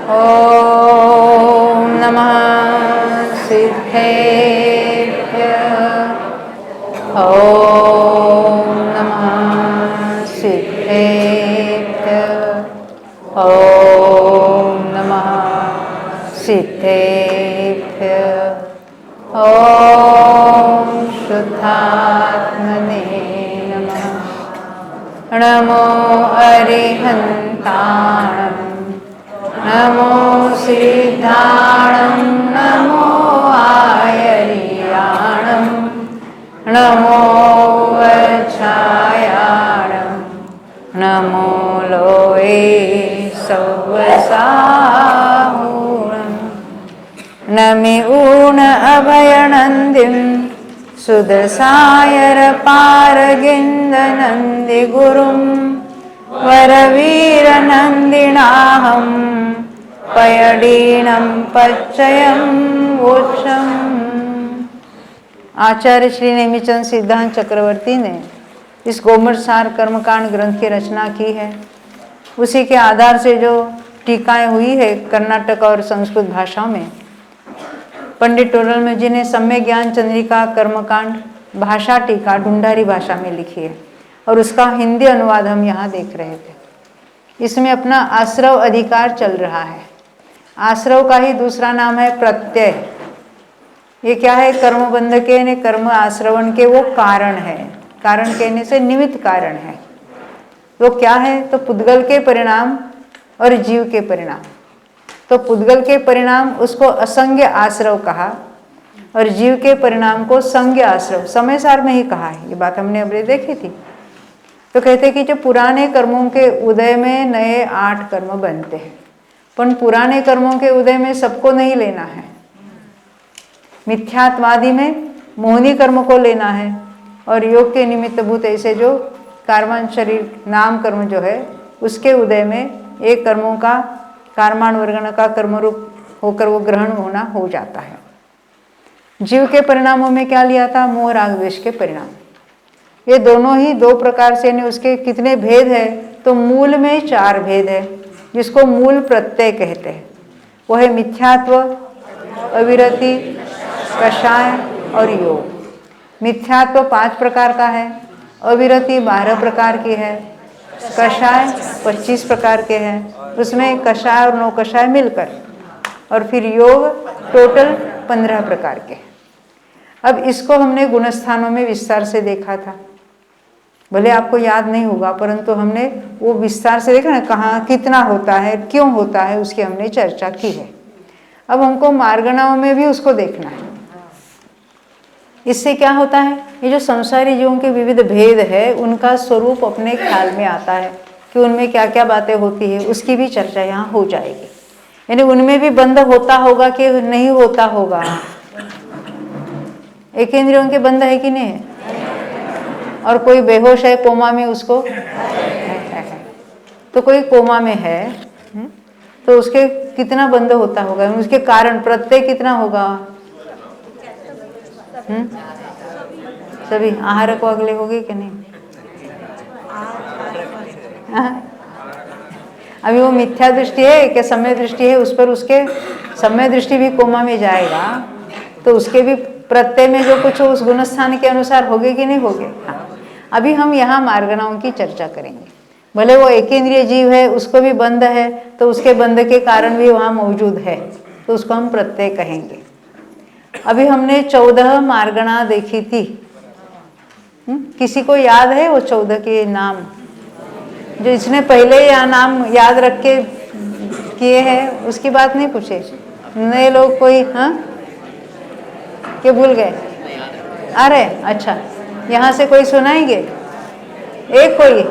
ॐ नमः सिद्धेभ्यः। ॐ नमः सिद्धेभ्यः। ॐ नमः सिद्धेभ्यः। ॐ शुद्धात्मने नमः। नमो अरिहन्ताणं नमो सिद्धाणं नमो आयर्याणं नमो वच्छायाणं नमो लोये सौवसाहूणं नमि ऊण अभयनन्दिं सुदसायरपारगिन्दनन्दिगुरुं वरवीरनन्दिनाहं पयडीनं पच्चयं वोक्षम्। आचार्य श्री नेमिचंद सिद्धांत चक्रवर्ती ने इस गोमरसार कर्मकांड ग्रंथ की रचना की है। उसी के आधार से जो टीकाएं हुई है कर्नाटक और संस्कृत भाषा में, पंडित टोडरमल जी ने सम्यक ज्ञान चंद्रिका कर्मकांड भाषा टीका ढूंढारी भाषा में लिखी है और उसका हिंदी अनुवाद हम यहाँ देख रहे थे। इसमें अपना आश्रव अधिकार चल रहा है। आश्रव का ही दूसरा नाम है प्रत्यय। ये क्या है? कर्मबंध के ने कर्म आश्रवण के वो कारण है। कारण कहने से निमित्त कारण है। वो क्या है? तो पुद्गल के परिणाम और जीव के परिणाम। तो पुद्गल के परिणाम उसको असंज्ञ आश्रव कहा और जीव के परिणाम को संज्ञ आश्रव समय सार में ही कहा है। ये बात हमने अभी देखी थी। तो कहते कि जो पुराने कर्मों के उदय में नए 8 कर्म बनते हैं, पर पुराने कर्मों के उदय में सबको नहीं लेना है। मिथ्यात्वादी में मोहनी कर्म को लेना है और योग के निमित्तभूत ऐसे जो कार्मान शरीर नाम कर्म जो है उसके उदय में एक कर्मों का कार्मान वर्गण का कर्मरूप होकर वो ग्रहण होना हो जाता है। जीव के परिणामों में क्या लिया था? मोह राग द्वेष के परिणाम। ये दोनों ही 2 प्रकार से, उसके कितने भेद है? तो मूल में 4 भेद है, जिसको मूल प्रत्यय कहते हैं। वो है मिथ्यात्व, अविरति, कषाय और योग। मिथ्यात्व 5 प्रकार का है, अविरति 12 प्रकार की है, कषाय 25 प्रकार के हैं, उसमें कषाय और 9 कषाय मिलकर, और फिर योग टोटल 15 प्रकार के। अब इसको हमने गुणस्थानों में विस्तार से देखा था। भले आपको याद नहीं होगा, परंतु हमने वो विस्तार से देखा ना, कहाँ कितना होता है, क्यों होता है, उसकी हमने चर्चा की है। अब हमको मार्गणाओं में भी उसको देखना है। इससे क्या होता है? ये जो संसारी जीवों के विविध भेद है, उनका स्वरूप अपने ख्याल में आता है कि उनमें क्या क्या बातें होती है, उसकी भी चर्चा यहाँ हो जाएगी। यानी उनमें भी बंध होता होगा कि नहीं होता होगा। एक इंद्रियों के बंध है कि नहीं है? और कोई बेहोश है कोमा में, उसको है। तो कोई कोमा में है तो उसके कितना बंध होता होगा, उसके कारण प्रत्यय कितना होगा? सभी आहार को अगले होगी कि नहीं? अभी वो मिथ्या दृष्टि है क्या समय दृष्टि है? उस पर उसके समय दृष्टि भी कोमा में जाएगा तो उसके भी प्रत्यय में जो कुछ उस गुणस्थान के अनुसार होगे कि नहीं होगे? हाँ। अभी हम यहाँ मार्गणाओं की चर्चा करेंगे। भले वो एकेंद्रिय जीव है, उसको भी बंध है, तो उसके बंध के कारण भी वहाँ मौजूद है, तो उसको हम प्रत्यय कहेंगे। अभी हमने 14 मार्गणा देखी थी। किसी को याद है वो 14 के नाम? जो इसने पहले या नाम याद रख के किए हैं उसकी बात नहीं पूछे। नए लोग कोई? हाँ, क्या भूल गए? अरे अच्छा, यहाँ से कोई सुनाएंगे? एक कोई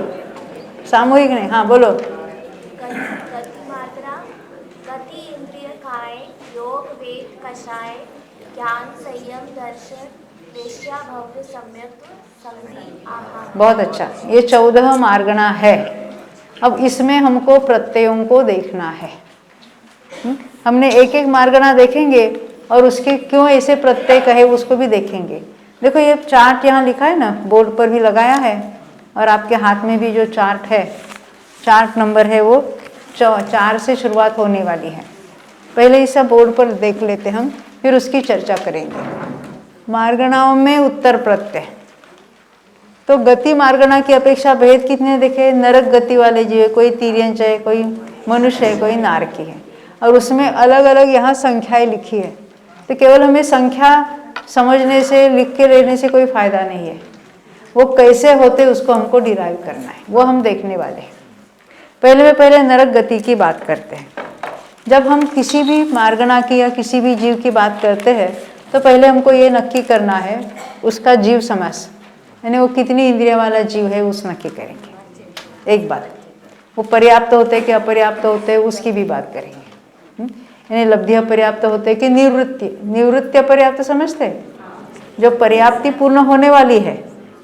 सामूहिक नहीं? हाँ बोलो। गति मात्रा, गति इंद्रिय काय, योग वेद कषाय, ज्ञान संयम दर्शन, वेश्या भव्य सम्यक संधि आहार। बहुत अच्छा, ये 14 मार्गणा है। अब इसमें हमको प्रत्ययों को देखना है। हमने एक एक मार्गणा देखेंगे और उसके क्यों ऐसे प्रत्यय कहे उसको भी देखेंगे। देखो ये चार्ट यहाँ लिखा है ना, बोर्ड पर भी लगाया है और आपके हाथ में भी जो चार्ट है, चार्ट नंबर है वो 4 से शुरुआत होने वाली है। पहले इस बोर्ड पर देख लेते हम, फिर उसकी चर्चा करेंगे। मार्गणाओं में उत्तर प्रत्यय। तो गति मार्गणा की अपेक्षा भेद कितने देखे? नरक गति वाले जीव है, कोई तिर्यंच है, कोई मनुष्य है, कोई नारकी है, और उसमें अलग अलग यहाँ संख्याएं लिखी है। तो केवल हमें संख्या समझने से, लिख के लेने से कोई फायदा नहीं है। वो कैसे होते उसको हमको डिराइव करना है, वो हम देखने वाले हैं। पहले नरक गति की बात करते हैं। जब हम किसी भी मार्गणा की या किसी भी जीव की बात करते हैं तो पहले हमको ये नक्की करना है उसका जीव समास, यानी वो कितनी इंद्रिय वाला जीव है उस नक्की करेंगे। एक बात, वो पर्याप्त होते कि अपर्याप्त होते उसकी भी बात करेंगे। यानी लब्धि अपर्याप्त होते कि निवृत्ति अपर्याप्त समझते हैं? जो पर्याप्ति पूर्ण होने वाली है,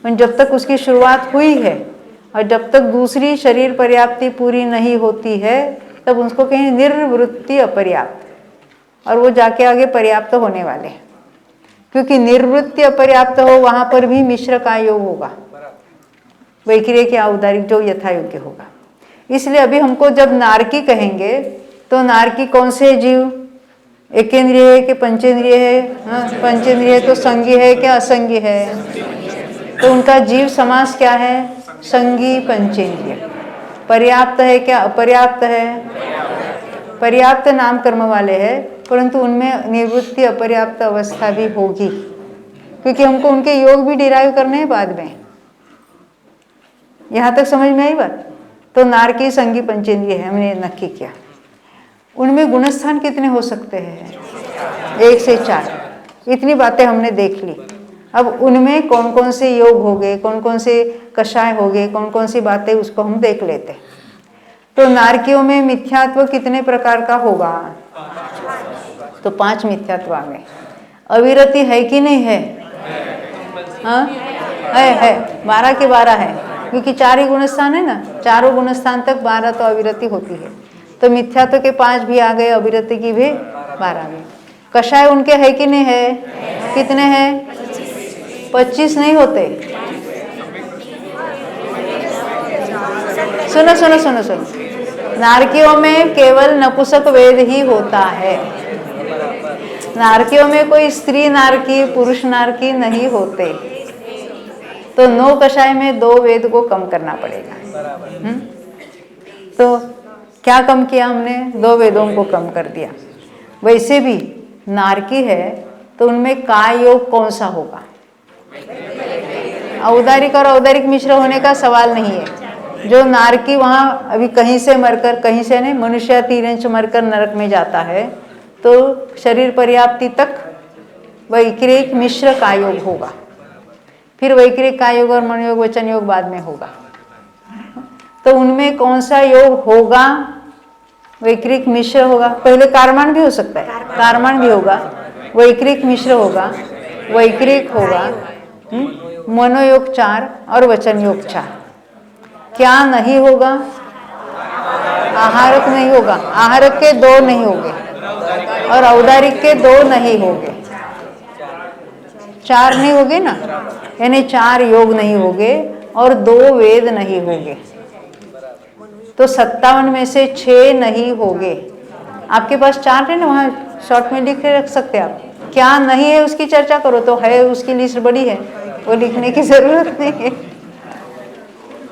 जब तक उसकी शुरुआत हुई है और जब तक दूसरी शरीर पर्याप्ति पूरी नहीं होती है तब उसको कहें निर्वृत्ति अपर्याप्त, और वो जाके आगे पर्याप्त होने वाले हैं। क्योंकि निर्वृत्ति अपर्याप्त हो वहां पर भी मिश्र का योग होगा, वैक्रिय के औदारिक जो यथा योग्य होगा। इसलिए अभी हमको जब नारकी कहेंगे तो नारकी कौन से जीव? एकेंद्रिय है कि पंचेंद्रिय है? पंचेंद्रिय है तो संगी है क्या असंगी है? तो उनका जीव समास क्या है? संगी पंचेंद्रिय। पर्याप्त है क्या अपर्याप्त है? पर्याप्त नाम कर्म वाले हैं, परंतु उनमें निवृत्ति अपर्याप्त अवस्था भी होगी, क्योंकि हमको उनके योग भी डिराइव करने हैं बाद में। यहाँ तक समझ में आई बात? तो नारकी संगी पंचेंद्रिय है, हमने नक्की किया। उनमें गुणस्थान कितने हो सकते हैं? 1 से 4। इतनी बातें हमने देख ली। अब उनमें कौन कौन से योग हो गए, कौन कौन से कषाय हो गए, कौन कौन सी बातें, उसको हम देख लेते हैं। तो नारकियों में मिथ्यात्व कितने प्रकार का होगा? तो 5 मिथ्यात्व आ गए। अविरति है कि नहीं है? हाँ है 12 के 12 है, क्योंकि 4 ही गुणस्थान है ना, चारों गुणस्थान तक 12 तो अविरति होती है। तो मिथ्यात्व के 5 भी आ गए, अविरति की भी 12 आ गए। कषाय उनके है कि नहीं है? कितने हैं? 25 नहीं होते। सुनो सुनो सुनो सुनो, नारकियों में केवल नपुंसक वेद ही होता है। नारकियों में कोई स्त्री नारकी पुरुष नारकी नहीं होते। तो 9 कषाय में 2 वेद को कम करना पड़ेगा। तो क्या कम किया हमने? 2 वेदों को कम कर दिया। वैसे भी नारकी है तो उनमें काय योग कौन सा होगा? औदारिक और औदारिक मिश्र होने का सवाल नहीं है। जो नारकी वहाँ अभी कहीं से मरकर, कहीं से नहीं, मनुष्य तिर्यंच मरकर नरक में जाता है तो शरीर पर्याप्ति तक वैक्रिक मिश्र का योग होगा। फिर वैक्रिक का योग और मनयोग वचन योग बाद में होगा। तो उनमें कौन सा योग होगा? वैक्रिक मिश्र होगा। पहले कारमान भी हो सकता है, कारमान भी होगा, वैक्रिक मिश्र होगा, वैक्रिक होगा, मनोयोग 4 और वचन योग 4। क्या नहीं होगा? आहारक नहीं होगा। आहारक के 2 नहीं होंगे और औदारिक के 2 नहीं होंगे। 4 नहीं होगे ना, यानी 4 योग नहीं होंगे और 2 वेद नहीं होंगे। तो 57 में से 6 नहीं होंगे। आपके पास 4 है ना, वहाँ शॉर्ट में लिख के रख सकते हैं आप। क्या नहीं है उसकी चर्चा करो, तो है उसकी लिस्ट बड़ी है, वो लिखने की जरूरत नहीं है।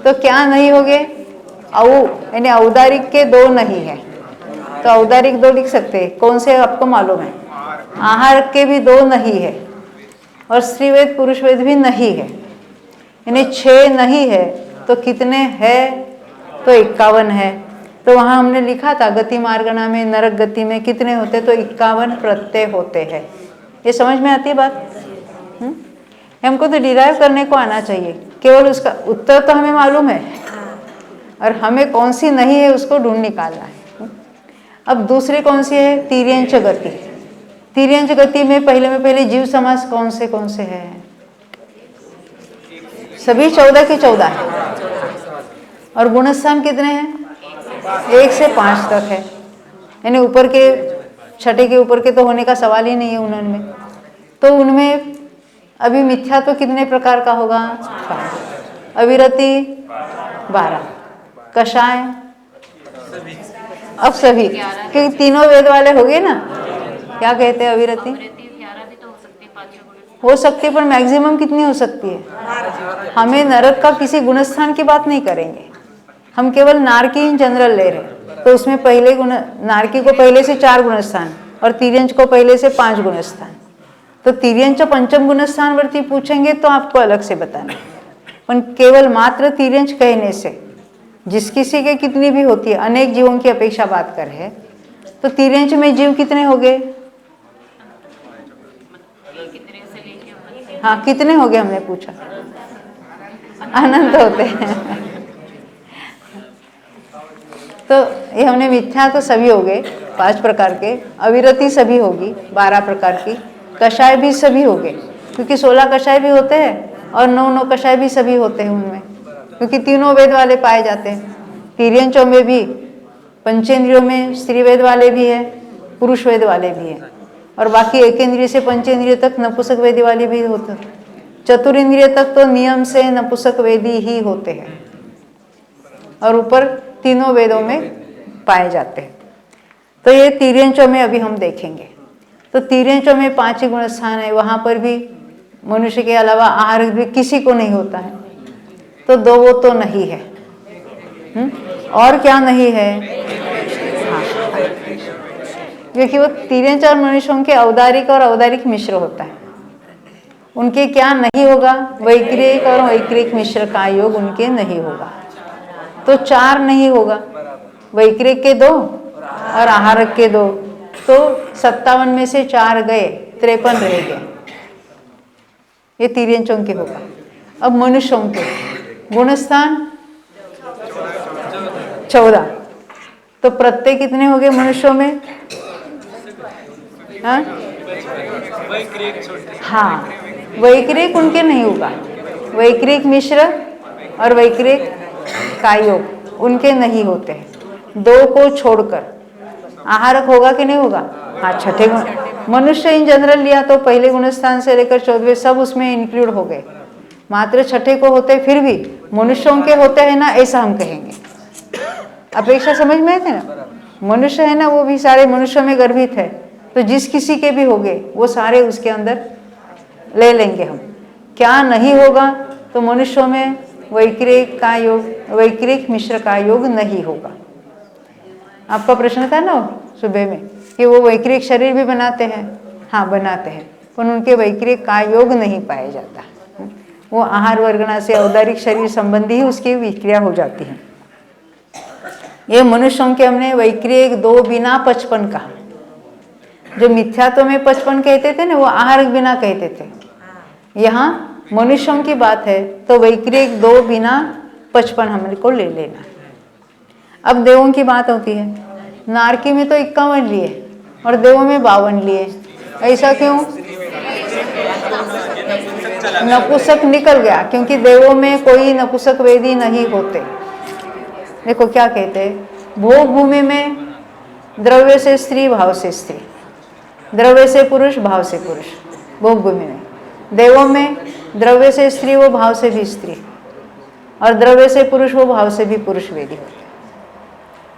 तो क्या नहीं होगे? यानी औदारिक के 2 नहीं है, तो औदारिक 2 लिख सकते हैं। कौन से आपको मालूम है? आहार के भी 2 नहीं है और स्त्रीवेद पुरुषवेद भी नहीं है, यानी 6 नहीं है। तो कितने है? तो 51 है। तो वहाँ हमने लिखा था गति मार्गणा में नरक गति में कितने होते? तो 51 प्रत्यय होते हैं। ये समझ में आती है बात? हमको तो डिराइव करने को आना चाहिए, केवल उसका उत्तर तो हमें मालूम है और हमें कौन सी नहीं है उसको ढूंढ निकालना है। अब दूसरी कौन सी है? तिर्यंच गति। तिर्यंच गति में पहले जीव समास कौन से है? सभी 14 के 14 है। और गुणस्थान कितने हैं? 1 से 5 तक है, यानी ऊपर के, छठे के ऊपर के तो होने का सवाल ही नहीं है उनमें। तो उनमें अभी मिथ्या तो कितने प्रकार का होगा? 5। अविरति 12, कषाय अब सभी, क्योंकि तीनों वेद वाले हो गए ना। क्या कहते हैं अविरति? 11 भी तो हो सकती है, 5 गुण हो सकती है, पर मैक्सिमम कितनी हो सकती है? हमें नरक का किसी गुणस्थान की बात नहीं करेंगे, हम केवल नारकी इन जनरल ले रहे हैं। तो उसमें पहले गुण, नारकी को पहले से 4 गुणस्थान और तिर्यंच को पहले से 5 गुणस्थान। तो तिर्यंच पंचम गुणस्थान वर्ती पूछेंगे तो आपको अलग से बताना। पर केवल मात्र तिर्यंच कहने से जिस किसी के कितनी भी होती है, अनेक जीवों की अपेक्षा बात कर है, तो तिर्यंच में जीव कितने हो गए? कितने से लेके हाँ, कितने हो गए हमने पूछा? अनंत होते हैं। तो ये हमने मिथ्या तो सभी हो गए 5 प्रकार के, अविरति सभी होगी 12 प्रकार की, कषाय भी सभी हो गए, क्योंकि 16 कषाय भी होते हैं और 9 कषाय भी सभी होते हैं उनमें, क्योंकि तीनों वेद वाले पाए जाते हैं। तिर्यंचों में भी, पंचेंद्रियों में स्त्री वेद वाले भी है, पुरुष वेद वाले भी हैं, और बाकी एकेंद्रिय से पंचेंद्रिय तक नपुंसक वेदी वाले भी होते हैं। चतुरिंद्रिय तक तो नियम से नपुंसक वेदी ही होते हैं, और ऊपर तीनों वेदों में पाए जाते हैं। तो ये तिर्यंचों में अभी हम देखेंगे। तो तिर्यंचों में 5 ही गुण स्थान है, वहाँ पर भी मनुष्य के अलावा आहार भी किसी को नहीं होता है। तो 2 वो तो नहीं है। और क्या नहीं है? हाँ, क्योंकि वो तिर्यंच और मनुष्यों के औदारिक और औदारिक मिश्र होता है। उनके क्या नहीं होगा? वैक्रिक और वैक्रिक मिश्र का योग उनके नहीं होगा। तो 4 नहीं होगा, वैक्रिक के 2 और आहारक के 2, तो 57 में से 4 गए, 53 रह गए। ये तिर्यंचों के होगा। अब मनुष्यों के गुणस्थान 14, तो प्रत्येक कितने हो गए मनुष्यों में? हाँ, वैक्रिक उनके नहीं होगा, वैक्रिक मिश्र और वैक्रिक का योग उनके नहीं होते हैं। 2 को छोड़कर आहारक होगा कि नहीं होगा? हाँ, छठे गुण। मनुष्य इन जनरल लिया तो पहले गुणस्थान से लेकर 14वें सब उसमें इंक्लूड हो गए, मात्र छठे को होते फिर भी मनुष्यों के होते हैं ना, ऐसा हम कहेंगे। अपेक्षा समझ में आए थे ना? मनुष्य है ना, वो भी सारे मनुष्यों में गर्भित है, तो जिस किसी के भी हो गए वो सारे उसके अंदर ले लेंगे हम। क्या नहीं होगा? तो मनुष्यों में वैक्रिक का योग, वैक्रिक मिश्र का योग नहीं होगा। आपका प्रश्न था ना सुबह में कि वो वैक्रिक शरीर भी बनाते हैं। हाँ, बनाते हैं, पर उनके वैक्रिक का योग नहीं पाया जाता। वो आहार वर्गना से औदारिक शरीर संबंधी ही उसकी विक्रिया हो जाती है। ये मनुष्यों के हमने वैक्रिक 2 बिना 55 कहा। जो मिथ्यात्व में 55 कहते थे ना, वो आहार बिना कहते थे। यहाँ मनुष्यों की बात है तो वैक्रिक 2 बिना 55 हमको ले लेना। अब देवों की बात होती है, नारकी में तो 51 लिए और देवों में 52 लिए। ऐसा क्यों? नपुंसक निकल गया, क्योंकि देवों में कोई नपुंसक वेदी नहीं होते। देखो क्या कहते हैं, भोग भूमि में द्रव्य से स्त्री, भाव से स्त्री, द्रव्य से पुरुष, भाव से पुरुष। भोग भूमि में देवों में द्रव्य से स्त्री, वो भाव से भी स्त्री, और द्रव्य से पुरुष, वो भाव से भी पुरुष वेदी होते हैं।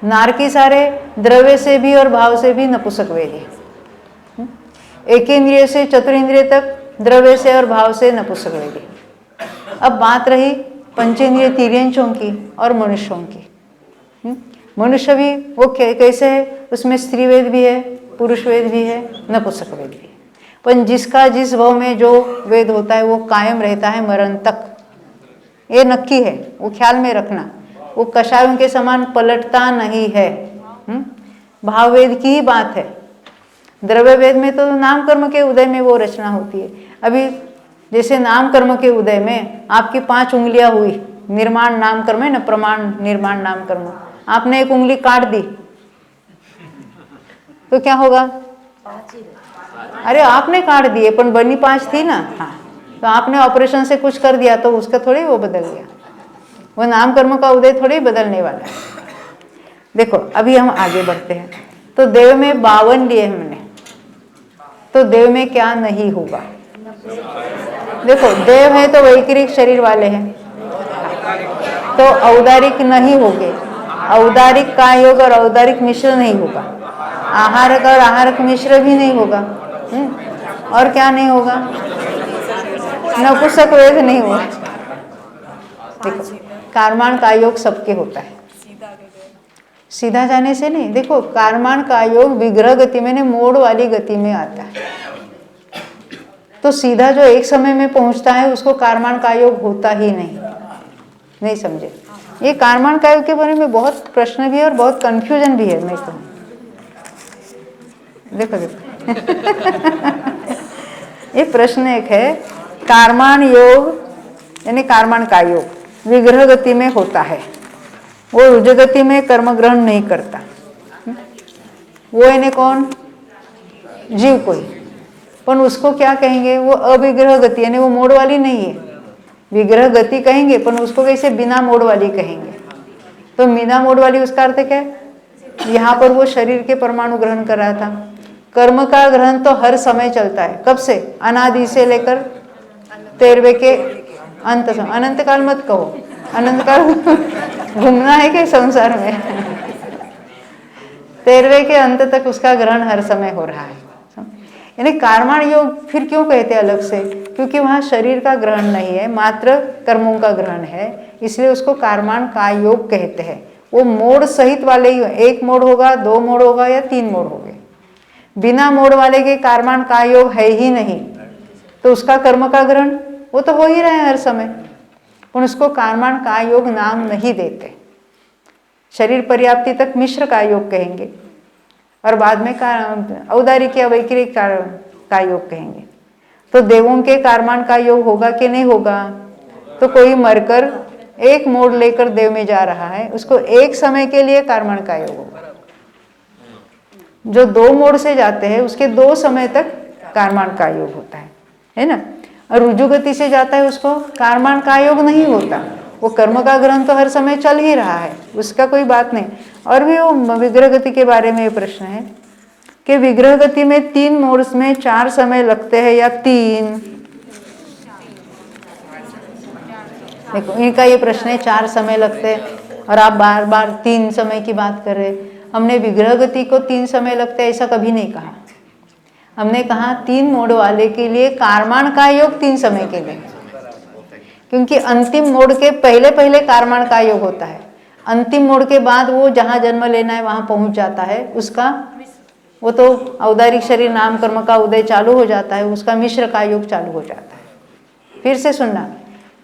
नारकी सारे द्रव्य से भी और भाव से भी नपुंसक वेदी। एकेंद्रिय से चतुरिंद्रिय तक द्रव्य से और भाव से नपुंसक वेदी। अब बात रही पंचेंद्रिय तिर्यंचों की और मनुष्यों की। मनुष्य भी वो कैसे है? उसमें स्त्री वेद भी है, पुरुष वेद भी है, नपुंसक वेद भी है। पर जिसका जिस भाव में जो वेद होता है वो कायम रहता है मरण तक, ये नक्की है, वो ख्याल में रखना। वो कषायों के समान पलटता नहीं है। भाव वेद की ही बात है। द्रव्य वेद में तो नाम कर्म के उदय में वो रचना होती है। अभी जैसे नाम कर्म के उदय में आपकी 5 उंगलियां हुई, निर्माण नाम कर्म है ना, प्रमाण निर्माण नाम कर्म। आपने एक उंगली काट दी तो क्या होगा? अरे आपने काट दिए, पर बनी 5 थी ना। हाँ, तो आपने ऑपरेशन से कुछ कर दिया तो उसका थोड़ी वो बदल गया। वो नाम कर्म का उदय थोड़ी बदलने वाला है। देखो अभी हम आगे बढ़ते हैं। तो देव में 52 लिए हमने, तो देव में क्या नहीं होगा? देखो देव है तो वैक्रिक शरीर वाले हैं, तो औदारिक नहीं होंगे। औदारिक का योग और औदारिक मिश्र नहीं होगा, आहारक और आहारक मिश्र भी नहीं होगा। और क्या नहीं होगा? नपुंसक वेद नहीं होगा। देखो कारमान का योग सबके होता है, सीधा जाने से नहीं। देखो कारमान का योग विग्रह गति में, मोड़ वाली गति में आता है। तो सीधा जो एक समय में पहुंचता है उसको कारमान का योग होता ही नहीं समझे? ये कारमान का योग के बारे में बहुत प्रश्न भी है और बहुत कंफ्यूजन भी है। मैं कहूँ देखो ये प्रश्न एक है, कारमान योग यानी कारमान का योग विग्रह गति में होता है, वो रुज गति में कर्म ग्रहण नहीं करता। वो यानी कौन? जीव कोई, पर उसको क्या कहेंगे? वो अविग्रह गति यानी वो मोड़ वाली नहीं है। विग्रह गति कहेंगे पर उसको कैसे? बिना मोड़ वाली कहेंगे। तो बिना मोड़ वाली उसका अर्थ क्या है? यहाँ पर वो शरीर के परमाणु ग्रहण कर रहा था। कर्म का ग्रहण तो हर समय चलता है, कब से? अनादि से लेकर 13वें के अंत समय। अनंत काल मत कहो, अनंत काल घूमना है क्या संसार में? 13वें के अंत तक उसका ग्रहण हर समय हो रहा है। यानी कारमान योग फिर क्यों कहते हैं अलग से? क्योंकि वहाँ शरीर का ग्रहण नहीं है, मात्र कर्मों का ग्रहण है, इसलिए उसको कारमान का योग कहते हैं। वो मोड़ सहित वाले ही, एक मोड़ होगा, 2 मोड़ होगा या 3 मोड़ होंगे। बिना मोड़ वाले के कारमान का योग है ही नहीं, तो उसका कर्म का ग्रहण वो तो हो ही रहा है हर समय, पर उसको कारमान का योग नाम नहीं देते। शरीर पर्याप्ति तक मिश्र का योग कहेंगे और बाद में औदारिक या वैक्रिक का योग कहेंगे। तो देवों के कारमान का योग होगा कि नहीं होगा? तो कोई मरकर एक मोड़ लेकर देव में जा रहा है, उसको एक समय के लिए कारमान का योग होगा। जो 2 मोड़ से जाते हैं उसके 2 समय तक कारमान का योग होता है ना। और रुजु गति से जाता है उसको कारमान का योग नहीं होता, वो कर्म का ग्रहण तो हर समय चल ही रहा है, उसका कोई बात नहीं। और भी वो विग्रह गति के बारे में ये प्रश्न है कि विग्रह गति में 3 मोड़ में 4 समय लगते हैं या 3? देखो इनका ये प्रश्न है, 4 समय लगते हैं और आप बार बार 3 समय की बात कर रहे। हमने विग्रह गति को 3 समय लगते हैं ऐसा कभी नहीं कहा। हमने कहा 3 मोड़ वाले के लिए कारमान का योग 3 समय के लिए, क्योंकि अंतिम मोड़ के पहले पहले कारमान का योग होता है। अंतिम मोड़ के बाद वो जहाँ जन्म लेना है वहाँ पहुँच जाता है, उसका वो तो औदारिक शरीर नाम कर्म का उदय चालू हो जाता है, उसका मिश्र का योग चालू हो जाता है। फिर से सुनना,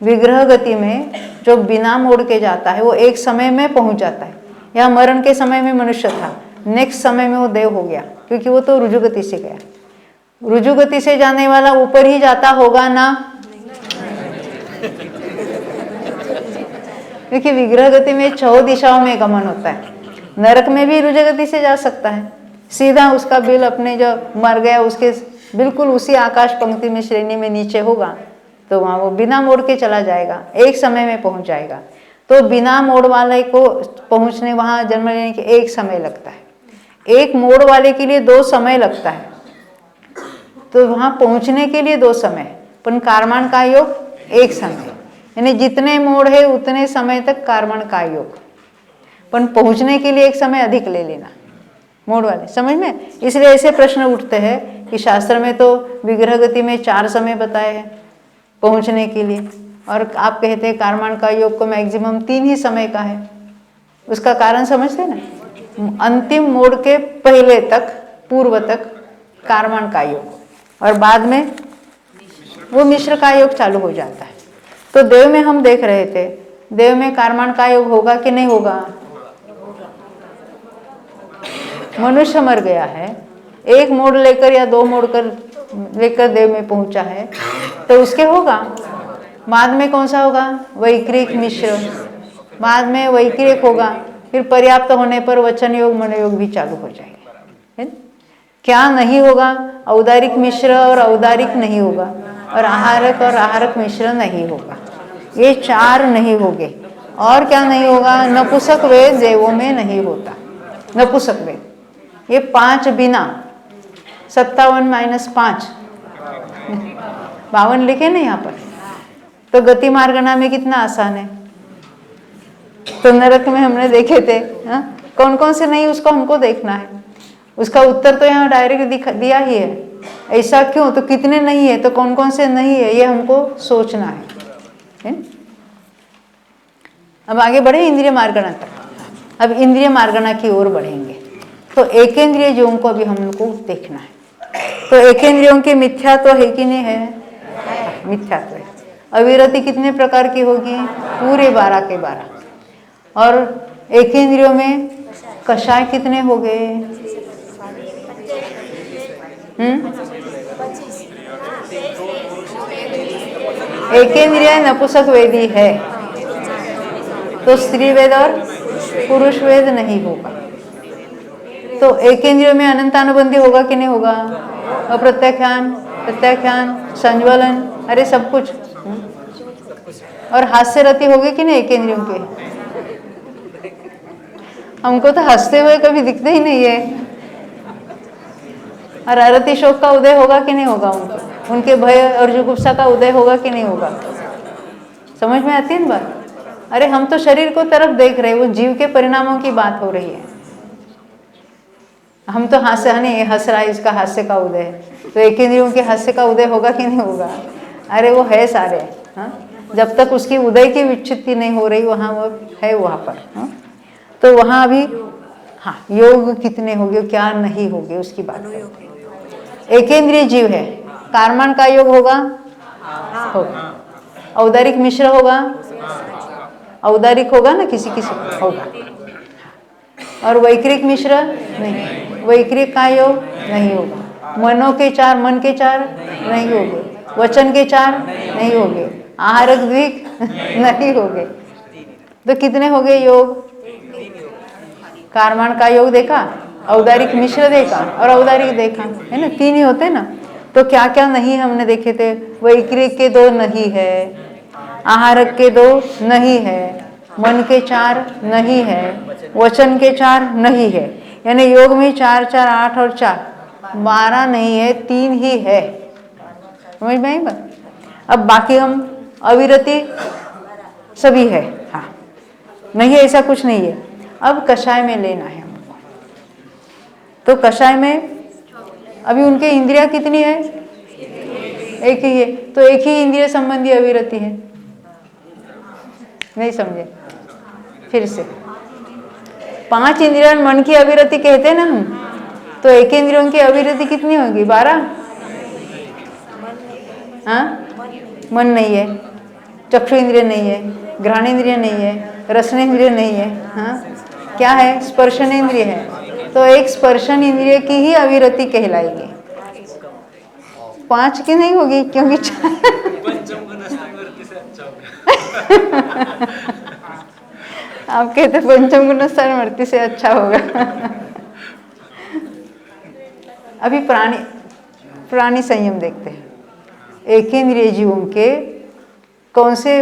विग्रह गति में जो बिना मोड़ के जाता है वो एक समय में पहुँच जाता है। या मरण के समय में मनुष्य था, नेक्स्ट समय में वो देव हो गया, क्योंकि वो तो रुजु गति से गया। रुजु गति से जाने वाला ऊपर ही जाता होगा ना? क्योंकि विग्रह गति में 6 दिशाओं में गमन होता है। नरक में भी रुजु गति से जा सकता है, सीधा उसका बिल अपने जो मर गया उसके बिल्कुल उसी आकाश पंक्ति में श्रेणी में नीचे होगा, तो वहाँ वो बिना मोड़ के चला जाएगा, एक समय में पहुँच जाएगा। तो बिना मोड़ वाले को पहुँचने, वहाँ जन्म लेने के 1 समय लगता है। एक मोड़ वाले के लिए 2 समय लगता है, तो वहाँ पहुँचने के लिए 2 समय, पर कारमान का योग 1 समय। यानी जितने मोड़ है उतने समय तक कारमान का योग, पर पहुँचने के लिए 1 समय अधिक ले लेना मोड़ वाले, समझ में? इसलिए ऐसे प्रश्न उठते हैं कि शास्त्र में तो विग्रह गति में 4 समय बताए हैं पहुँचने के लिए, और आप कहते हैं कारमान का योग को मैक्सिमम 3 ही समय का है। उसका कारण समझते ना, अंतिम मोड़ के पहले तक, पूर्व तक कारमान का योग, और बाद में वो मिश्र का योग चालू हो जाता है। तो देव में हम देख रहे थे, देव में कारमान का योग होगा कि नहीं होगा? मनुष्य मर गया है, 1 मोड़ लेकर या 2 मोड़ कर लेकर देव में पहुंचा है, तो उसके होगा। बाद में कौन सा होगा? वैक्रिक मिश्र, बाद में वैक्रिक होगा, फिर पर्याप्त होने पर वचन योग मनोयोग भी चालू हो जाएगा, है? क्या नहीं होगा? औदारिक मिश्र और औदारिक नहीं होगा, और आहारक मिश्र नहीं होगा। ये 4 नहीं होंगे। और क्या नहीं होगा? नपुंसक वेद देवों में नहीं होता, नपुंसक वेद। ये 5 बिना, 57 - 5 52 लिखे ना यहाँ पर। तो गति मार्गना में कितना आसान है। तो नरक में हमने देखे थे हाँ? कौन कौन से नहीं उसको हमको देखना है। उसका उत्तर तो यहाँ डायरेक्ट दिया ही है। ऐसा क्यों, तो कितने नहीं है, तो कौन कौन से नहीं है, ये हमको सोचना है? अब आगे बढ़े इंद्रिय मार्गणा तक। अब इंद्रिय मार्गणा की ओर बढ़ेंगे। तो एकेंद्रिय जीवों को अभी हमको देखना है। तो एकेंद्रियों के मिथ्यात्व है कि नहीं है? मिथ्यात्व है। अविरति कितने प्रकार की होगी? पूरे 12 के 12। और एकेंद्रियों में कषाय कितने हो गए? एकेंद्रिय नपुंसक वेदी है, तो स्त्री वेद और पुरुष वेद नहीं होगा। तो एकेंद्रियों में अनंतानुबंधी होगा कि नहीं होगा? अप्रत्याख्यान, प्रत्याख्यान, संज्वलन, अरे सब कुछ। और हास्य रति होगी कि नहीं एकेंद्रियों के? हमको तो हंसते हुए कभी दिखते ही नहीं है। और अरति शोक का उदय होगा कि नहीं होगा? उनके भय और जुगुप्सा का उदय होगा कि नहीं होगा? समझ में आती है ना बात? अरे हम तो शरीर को तरफ देख रहे हैं, वो जीव के परिणामों की बात हो रही है। हम तो हास्य नहीं, हंस रहा है, इसका हास्य का उदय है, तो एकेंद्रियों के हास्य का उदय होगा कि नहीं होगा? अरे वो है सारे। हाँ, जब तक उसकी उदय की विच्छित्ति नहीं हो रही वहाँ वो है वहाँ पर। हाँ? तो वहाँ अभी हाँ योग कितने होंगे, क्या नहीं होंगे उसकी बात। एकेंद्रिय जीव है, कार्मण का योग होगा? होगा। औदारिक मिश्र होगा? औदारिक होगा ना, किसी किसी होगा। और वैक्रिक मिश्र नहीं, वैक्रिक का योग नहीं होगा। मनों के 4, मन के 4 नहीं होंगे, वचन के 4 नहीं होंगे, आहारक द्विक नहीं होंगे। तो कितने हो गए योग? कार्मण का योग देखा, औदारिक मिश्र देखा और औदारिक देखा, है ना, 3 ही होते ना। तो क्या क्या नहीं हमने देखे थे? वैक्रिक के 2 नहीं है, आहारक के 2 नहीं है, मन के 4 नहीं है, वचन के 4 नहीं है। यानी योग में 4 4 8 और 4 12 नहीं है, 3 ही है। समझ में आई बात? अब बाकी हम अविरति सभी है। हाँ, नहीं ऐसा कुछ नहीं है। अब कषाय में लेना है हमको। तो कषाय में अभी उनके इंद्रिया कितनी है? एक ही है। तो एक ही इंद्रिय संबंधी अविरति है। नहीं समझे? फिर से 5 इंद्रियों मन की अविरति कहते हैं ना हम, तो एक इंद्रियों की अविरति कितनी होगी? 12। हाँ, मन नहीं है, चक्षु इंद्रिय नहीं है, घ्राण इंद्रिय नहीं है, रसन इंद्रिय नहीं है। हाँ, क्या है? स्पर्शन इंद्रिय है। तो एक स्पर्शन इंद्रिय की ही अविरति कहलाएगी। 5 की नहीं होगी, क्योंकि आप कहते पंचम गुण स्थान वर्ती से अच्छा होगा। अभी प्राणी संयम देखते हैं। एकेंद्रिय जीवों के कौन से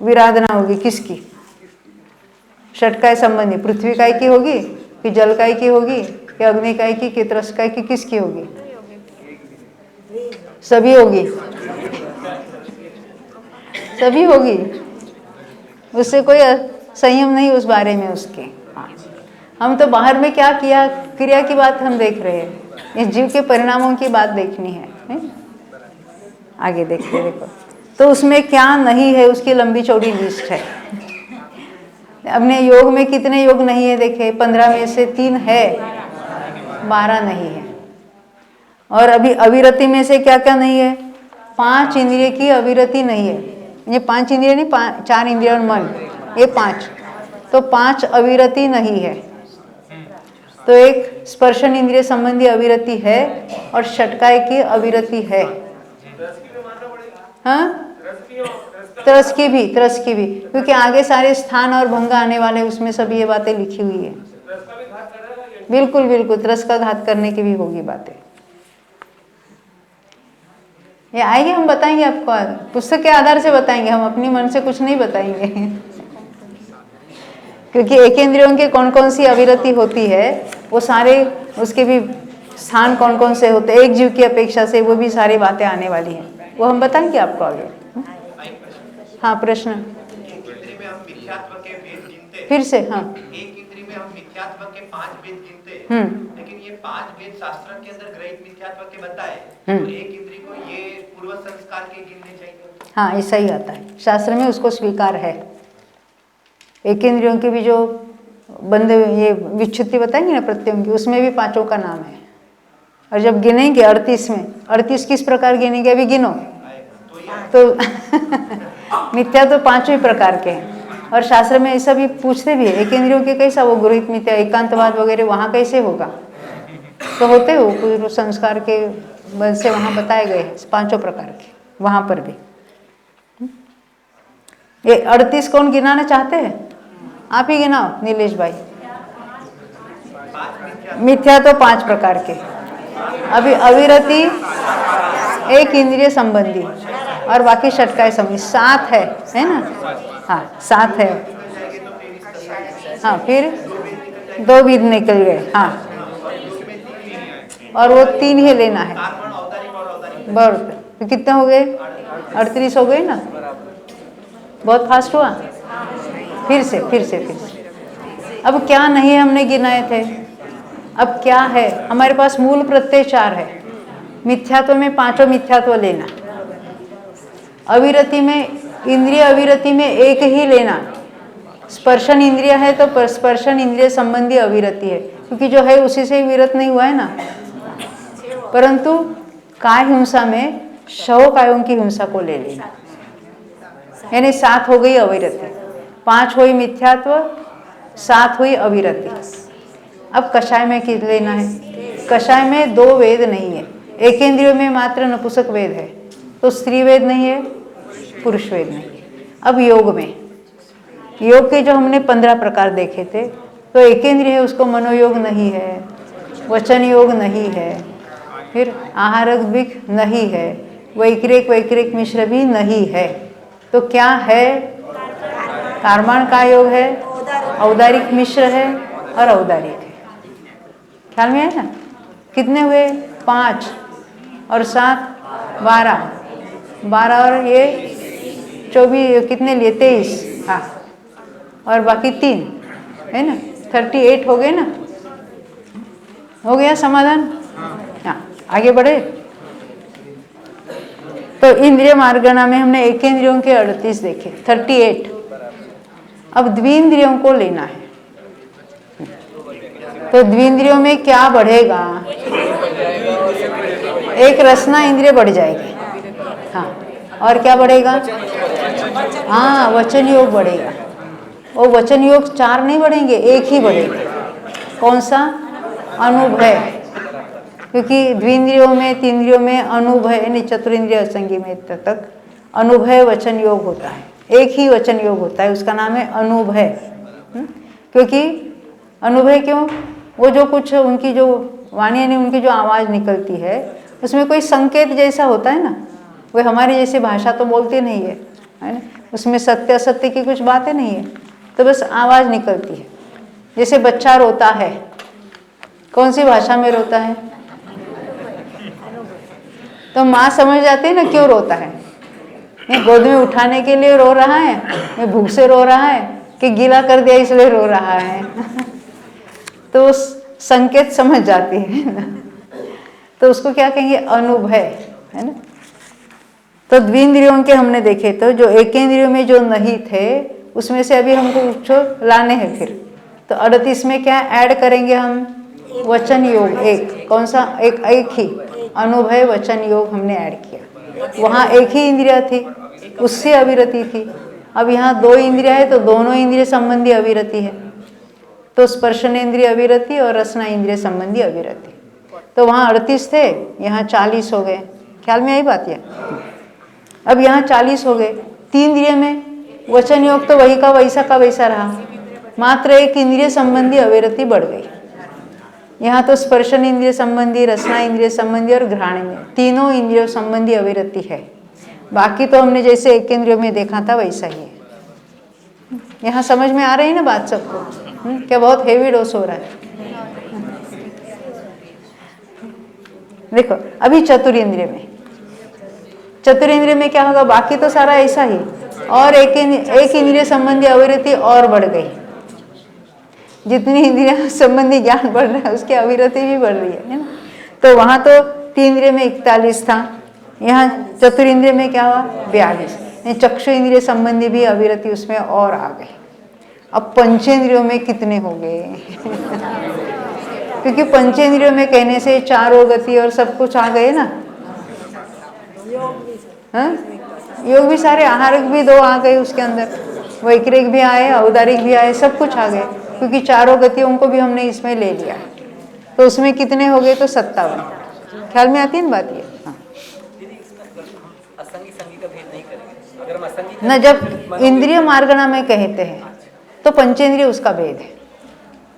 विराधना होगी? किसकी? षटकाय संबंधी पृथ्वी काय की होगी कि जल काय की होगी कि अग्नि काय की कि त्रस काय की? किसकी होगी? सभी होगी, सभी होगी। उससे कोई संयम नहीं उस बारे में उसके। हम तो बाहर में क्या किया, क्रिया की बात हम देख रहे हैं, इस जीव के परिणामों की बात देखनी है? आगे देखते देखो। तो उसमें क्या नहीं है, उसकी लंबी चौड़ी लिस्ट है। अपने योग में कितने योग नहीं है देखे? 15 में से 3 है, 12 नहीं है। और अभी अविरति में से क्या क्या नहीं है? 5 इंद्रिय की अविरति नहीं है। ये 5 इंद्रिय नहीं, 4 इंद्रिय और मन, ये 5। तो 5 अविरति नहीं है। तो एक स्पर्शन इंद्रिय संबंधी अविरति है और षटकाय की अविरति है। हाँ, त्रस की भी, क्योंकि आगे सारे स्थान और भंग आने वाले, उसमें सभी ये बातें लिखी हुई है। बिल्कुल बिल्कुल, त्रस का घात करने की भी होगी बातें। ये आएगी, हम बताएंगे आपको आगे, पुस्तक के आधार से बताएंगे, हम अपनी मन से कुछ नहीं बताएंगे। क्योंकि एकेंद्रियों के कौन कौन सी अविरति होती है, वो सारे उसके भी स्थान कौन कौन से होते हैं, एक जीव की अपेक्षा से, वो भी सारी बातें आने वाली हैं, वो हम बताएंगे आपको आगे। हाँ, प्रश्न फिर से। हाँ, एक इंद्रिय में हम मिथ्यात्व के 5 भेद गिनते, लेकिन ये 5 भेद शास्त्र के अंदर ग्रहित मिथ्यात्व के बताए, तो एक इंद्रिय को ये पूर्व संस्कार के गिनने चाहिए। हाँ, ऐसा ही आता है, शास्त्र में उसको स्वीकार है। एक इंद्रियों की भी जो बंधे ये विच्छुत्ति बताएंगे ना प्रत्ययों की, उसमें भी 5 का नाम है। और जब गिनेंगे 38 में, 38 किस प्रकार गिनेंगे अभी गिनो तो मिथ्या तो 5 ही प्रकार के हैं। और शास्त्र में ऐसा भी पूछते भी है, एक इंद्रियों के कैसा वो गृहीत मिथ्या एकांतवाद वगैरह वहाँ कैसे होगा, तो होते हो पूर्व संस्कार के बल से वहाँ बताए गए हैं 5 प्रकार के, वहाँ पर भी। ये 38 कौन गिनाना चाहते हैं? आप ही गिनाओ नीलेश भाई। मिथ्या तो 5 प्रकार के, अभी अविरति एक इंद्रिय संबंधी और बाकी षटकाय संबंधी 7 है ना? हाँ 7 है। हाँ फिर 2 विध निकल गए। हाँ और वो 3 ही लेना है। बराबर, तो कितने हो गए? 38 हो गए ना? बहुत फास्ट हुआ। फिर से अब क्या नहीं हमने गिनाए थे, अब क्या है हमारे पास? मूल प्रत्यय 4 है। मिथ्यात्व में 5 मिथ्यात्व लेना, अविरति में इंद्रिय अविरति में 1 ही लेना। स्पर्शन इंद्रिय है तो स्पर्शन इंद्रिय संबंधी अविरति है, क्योंकि जो है उसी से विरत नहीं हुआ है ना। परंतु काय हिंसा में शव कायों की हिंसा को ले लेना, यानी 7 हो गई अविरति, 5 हुई मिथ्यात्व, 7 हुई अविरति। अब कषाय में किस लेना है? कषाय में 2 वेद नहीं है, एक इंद्रियों में मात्र नपुंसक वेद है, तो स्त्री वेद नहीं है, पुरुष वेद नहीं है। अब योग में, योग के जो हमने 15 प्रकार देखे थे, तो एक इंद्रिय है उसको मनोयोग नहीं है, वचन योग नहीं है, फिर आहारक दिक नहीं है, वैक्रिक मिश्र भी नहीं है, तो क्या है? कार्माण का योग है, औदारिक मिश्र है और औदारिक है। ख्याल में है ना? कितने हुए? 5 और 7 12 और ये 24, कितने लिए? 23। हाँ और बाकी 3 है ना, 38 हो गए ना? हो गया समाधान? हाँ आगे बढ़े। तो इंद्रिय मार्गना में हमने एक इंद्रियों के 38 देखे, 38। अब द्विंद्रियों को लेना है, तो द्विंद्रियों में क्या बढ़ेगा? एक रसना इंद्रिय बढ़ जाएगी। हाँ और क्या बढ़ेगा? हाँ वचन योग बढ़ेगा। वो वचन योग 4 नहीं बढ़ेंगे, 1 ही बढ़ेगा। कौन सा? अनुभय, क्योंकि द्विंद्रियों में, तीन्द्रियों में अनुभय यानी चतुरिंद्रिय असंगी में तक अनुभय वचन योग होता है, 1 ही वचन योग होता है, उसका नाम है अनुभय। क्योंकि अनुभय क्यों? वो जो कुछ उनकी जो वाणी यानी उनकी जो आवाज़ निकलती है उसमें कोई संकेत जैसा होता है ना, वो हमारी जैसी भाषा तो बोलती नहीं है ना, उसमें सत्य असत्य की कुछ बातें नहीं है, तो बस आवाज़ निकलती है। जैसे बच्चा रोता है, कौन सी भाषा में रोता है? तो माँ समझ जाती है ना क्यों रोता है। ये गोद में उठाने के लिए रो रहा है, ये भूख से रो रहा है, कि गीला कर दिया इसलिए रो रहा है। तो उस संकेत समझ जाती है ना, तो उसको क्या कहेंगे? अनुभय, है ना। तो द्विंद्रियों के हमने देखे, तो जो एक इंद्रियों में जो नहीं थे उसमें से अभी हमको कुछ लाने हैं। फिर तो 38 में क्या ऐड करेंगे हम? वचन योग 1। कौन सा? एक ही अनुभय वचन योग हमने ऐड किया। वहाँ 1 ही इंद्रिया थी, उससे अविरति थी। अब यहाँ 2 इंद्रिया है तो दोनों इंद्रिय संबंधी अविरति है, तो स्पर्शन इंद्रिय अविरति और रसना इंद्रिय संबंधी अविरति। तो वहाँ 38 थे, यहाँ 40 हो गए। ख्याल में आई बात? है अब यहाँ 40 हो गए। 3 इंद्रिय में वचन योग तो वही का वैसा रहा, मात्र 1 इंद्रिय संबंधी अविरति बढ़ गई। यहाँ तो स्पर्शन इंद्रिय संबंधी, रसना इंद्रिय संबंधी और घ्राण में तीनों इंद्रियों संबंधी अविरति है। बाकी तो हमने जैसे एक इंद्रियों में देखा था वैसा ही है। यहाँ समझ में आ रही है ना बात सबको? क्या बहुत हेवी डोज हो रहा है? देखो अभी चतुरिंद्रिय में क्या होगा? बाकी तो सारा ऐसा ही, और एक इंद्रिय संबंधी अविरति और बढ़ गई। जितनी इंद्रिय संबंधी ज्ञान बढ़ रहा है उसकी अविरति भी बढ़ रही है ना। तो वहाँ तो 3 इंद्रिय में 41 था, यहाँ चतुरिंद्रिय में क्या हुआ 42। चक्षु इंद्रिय संबंधी भी अविरति उसमें और आ गई। अब पंचेंद्रियों में कितने हो गए क्योंकि पंचेंद्रियों में कहने से चारों गति और सब कुछ आ गए ना। हाँ? योग भी सारे, आहारक भी 2 आ गए उसके अंदर, वैक्रिक भी आए, औदारिक भी आए, सब कुछ आ गए क्योंकि चारों गतियों को भी हमने इसमें ले लिया। तो उसमें कितने हो गए तो 57। ख्याल में आती है ना बात ये? हाँ। न जब इंद्रिय मार्गणा में कहते हैं तो पंचेंद्रिय उसका भेद है।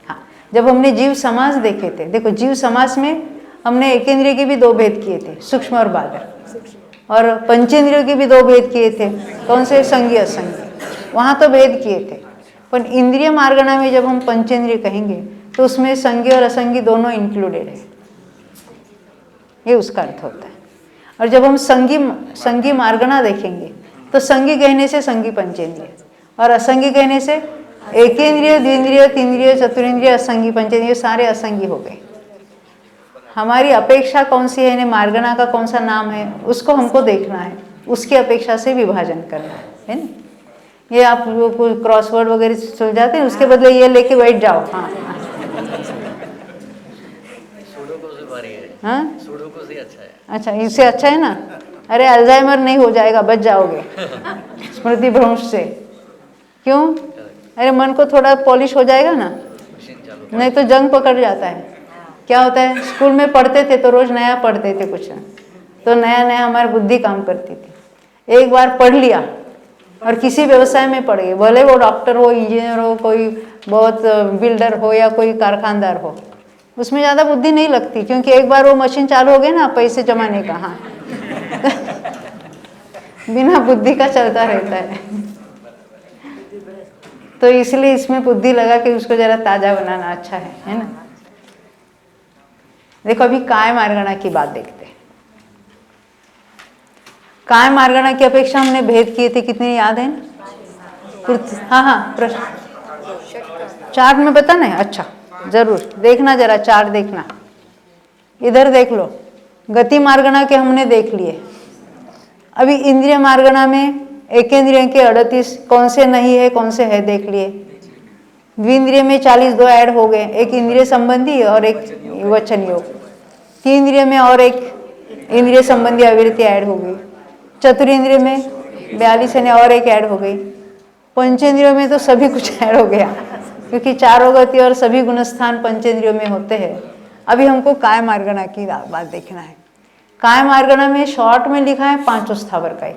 हाँ, जब हमने जीव समास देखे थे, देखो जीव समास में हमने एक इंद्रिय के भी 2 भेद किए थे, सूक्ष्म और बाह्य, और पंचेंद्रियों के भी 2 भेद किए थे। कौन से? संज्ञ असंज्ञ, वहाँ तो भेद किए थे। पर इंद्रिय मार्गणा में जब हम पंचेंद्रिय कहेंगे तो उसमें संज्ञ और असंज्ञ दोनों इंक्लूडेड है, ये उसका अर्थ होता है। और जब हम संज्ञी मार्गणा देखेंगे तो संज्ञी कहने से संज्ञी पंचेंद्रिय, और असंज्ञी कहने से एकेंद्रिय, द्विंद्रिय, तीन्द्रिय, चतुरिंद्रिय, असंज्ञी, पंचेंद्रिय, सारे असंज्ञी हो गए। हमारी अपेक्षा कौन सी है, मार्गणा का कौन सा नाम है, उसको हमको देखना है, उसकी अपेक्षा से विभाजन करना है ना। ये आप क्रॉसवर्ड वगैरह सुलझाते हैं, उसके बदले ये लेके बैठ जाओ। हाँ हाँ, सुडोकू से अच्छा है। अच्छा, इससे अच्छा है ना। अरे अल्जाइमर नहीं हो जाएगा, बच जाओगे स्मृति भ्रंश से। क्यों? अरे मन को थोड़ा पॉलिश हो जाएगा ना, नहीं तो जंग पकड़ जाता है। क्या होता है, स्कूल में पढ़ते थे तो रोज नया पढ़ते थे कुछ, तो नया नया हमारी बुद्धि काम करती थी। एक बार पढ़ लिया और किसी व्यवसाय में पड़ गए, भले वो डॉक्टर हो, इंजीनियर हो, कोई बहुत बिल्डर हो या कोई कारखानदार हो, उसमें ज़्यादा बुद्धि नहीं लगती क्योंकि एक बार वो मशीन चालू हो गई ना पैसे जमाने का। हाँ बिना बुद्धि का चलता रहता है। तो इसलिए इसमें बुद्धि लगा कि उसको जरा ताज़ा बनाना अच्छा है ना। देखो अभी काय मार्गणा की बात देखते हैं। काय मार्गणा की अपेक्षा हमने भेद किए थे, कितने याद है? हाँ हाँ, प्रश्न चार्ट में बताना है। अच्छा जरूर देखना, जरा चार्ट देखना, इधर देख लो। गति मार्गणा के हमने देख लिए। अभी इंद्रिय मार्गणा में एकेंद्रिय के 38 कौन से नहीं है कौन से है देख लिए। द्विंद्रिय में 42 ऐड हो गए, एक इंद्रिय संबंधी और एक वचन योग। तीन इंद्रिय में और एक इंद्रिय संबंधी अविरति ऐड हो गई। चतुरिंद्रिय में 42 यानी और एक ऐड हो गई। पंचेंद्रियों में तो सभी कुछ ऐड हो गया क्योंकि चारों गति और सभी गुणस्थान पंचेंद्रियों में होते हैं। अभी हमको काय मार्गणा की बात देखना है। काय मार्गणा में शॉर्ट में लिखा है 5 स्थावर कायिक,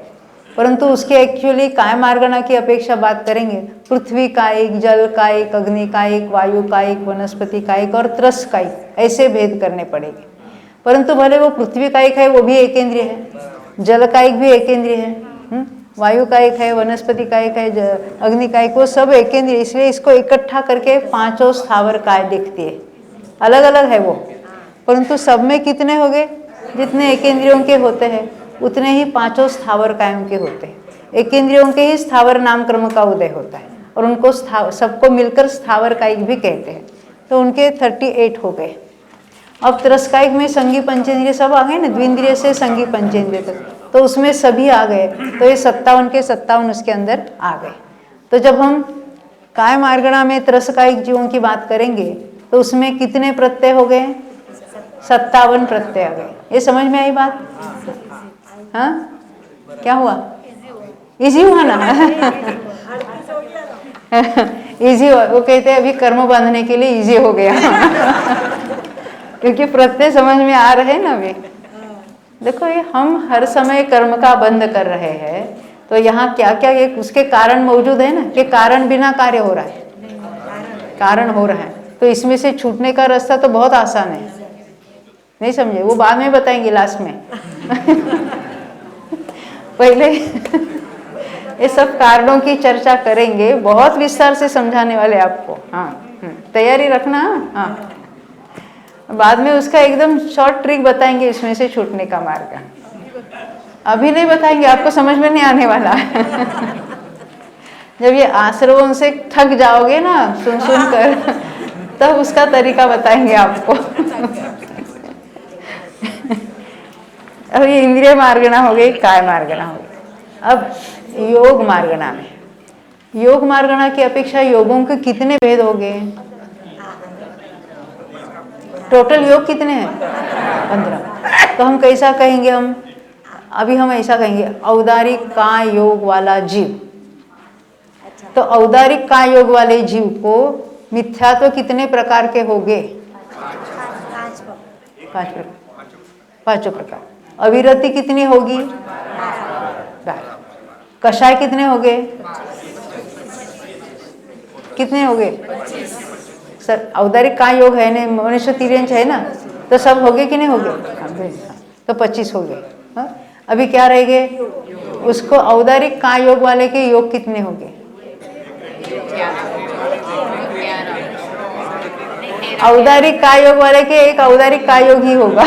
परंतु उसके एक्चुअली काय मार्गणा की अपेक्षा बात करेंगे पृथ्वी कायिक, जल कायिक, अग्नि कायिक, वायु कायिक, वनस्पति कायिक और त्रस कायिक, ऐसे भेद करने पड़ेंगे। परंतु भले वो पृथ्वी कायिक है वो भी एकेंद्रिय है, जल कायिक भी एकेंद्रिय है, वायु कायिक है, वनस्पति कायिक है, अग्नि कायिक, वो सब एकेंद्रिय। इसलिए इसको इकट्ठा करके 5 स्थावर काय दिखती है। अलग अलग है वो, परंतु सब में कितने हो गए? जितने एकेंद्रियों के होते हैं उतने ही 5 स्थावर कायों के होते हैं। एकेंद्रियों के ही स्थावर नाम क्रम का उदय होता है और उनको सबको मिलकर स्थावर कायिक भी कहते हैं। तो उनके 38 हो गए। अब त्रस्कायिक में संगी पंचेंद्रिय सब आ गए ना, द्विंद्रिय से संगी पंचेंद्रिय तक, तो उसमें सभी आ गए। तो ये 57 के 57 उसके अंदर आ गए। तो जब हम काय मार्गणा में त्रस्कायिक जीवों की बात करेंगे तो उसमें कितने प्रत्यय हो गए? 57 प्रत्यय आ गए। ये समझ में आई बात? हाँ, क्या हुआ? इजी हुआ ना? इजी हुआ। वो कहते हैं अभी कर्म बांधने के लिए इजी हो गया क्योंकि प्रत्यय समझ में आ रहे हैं ना। अभी देखो ये हम हर समय कर्म का बंध कर रहे हैं, तो यहाँ क्या क्या ये उसके कारण मौजूद है ना, कि कारण बिना कार्य हो रहा है, कारण हो रहा है। तो इसमें से छूटने का रास्ता तो बहुत आसान है। नहीं समझे? वो बाद में बताएंगे लास्ट में पहले ये सब कारणों की चर्चा करेंगे, बहुत विस्तार से समझाने वाले आपको। हाँ, तैयारी रखना। हाँ, बाद में उसका एकदम शॉर्ट ट्रिक बताएंगे इसमें से छूटने का मार्ग। अभी नहीं बताएंगे, आपको समझ में नहीं आने वाला जब ये आश्रवों से थक जाओगे ना सुन सुन कर तब उसका तरीका बताएंगे आपको। अब ये इंद्रिय मार्गना हो गई, काय मार्गना हो गई। अब योग मार्गना में, योग मार्गना की अपेक्षा योगों के कितने भेद हो गए? टोटल योग कितने हैं? 15। तो हम कैसा कहेंगे? हम ऐसा कहेंगे, औदारिक काय योग वाला जीव। तो औदारिक काय योग वाले जीव को मिथ्यात्व कितने प्रकार के हो गए? 5 प्रकार। अविरति कितनी होगी? 12। कषाय कितने हो गए? कितने हो गए सर? औदारिक काय योग है ना, मनुष्य तिर्यंच है ना, तो सब हो गए कि नहीं हो गए? तो 25 हो गए। अभी क्या रह गए? उसको औदारिक काय योग वाले के योग कितने हो गए? औदारिक काय योग वाले के एक औदारिक काय योग ही होगा।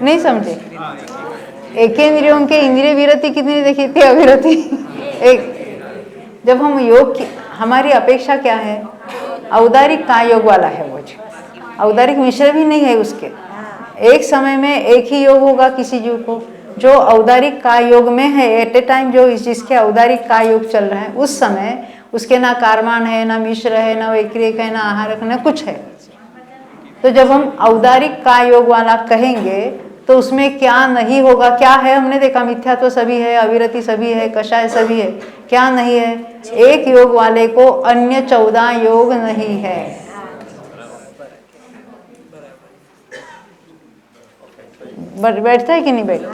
नहीं समझे? एक इंद्रियों के इंद्रिय विरति कितनी देखी थी? अविरति एक। जब हम योग की, हमारी अपेक्षा क्या है? औदारिक काय योग वाला है वो जो, औदारिक मिश्र भी नहीं है उसके। एक समय में एक ही योग होगा किसी जीव को। जो औदारिक काय योग में है एट ए टाइम, जो जिसके औदारिक काय योग चल रहा है उस समय उसके ना कारमान है, ना मिश्र है, ना वैक्रियक है, ना आहारक, ना कुछ है। तो जब हम औदारिक काय योग वाला कहेंगे तो उसमें क्या नहीं होगा? क्या है? हमने देखा मिथ्या तो सभी है, अविरति सभी है, कषाय सभी है। क्या नहीं है? एक योग वाले को अन्य 14 योग नहीं है। बैठता है कि नहीं बैठता?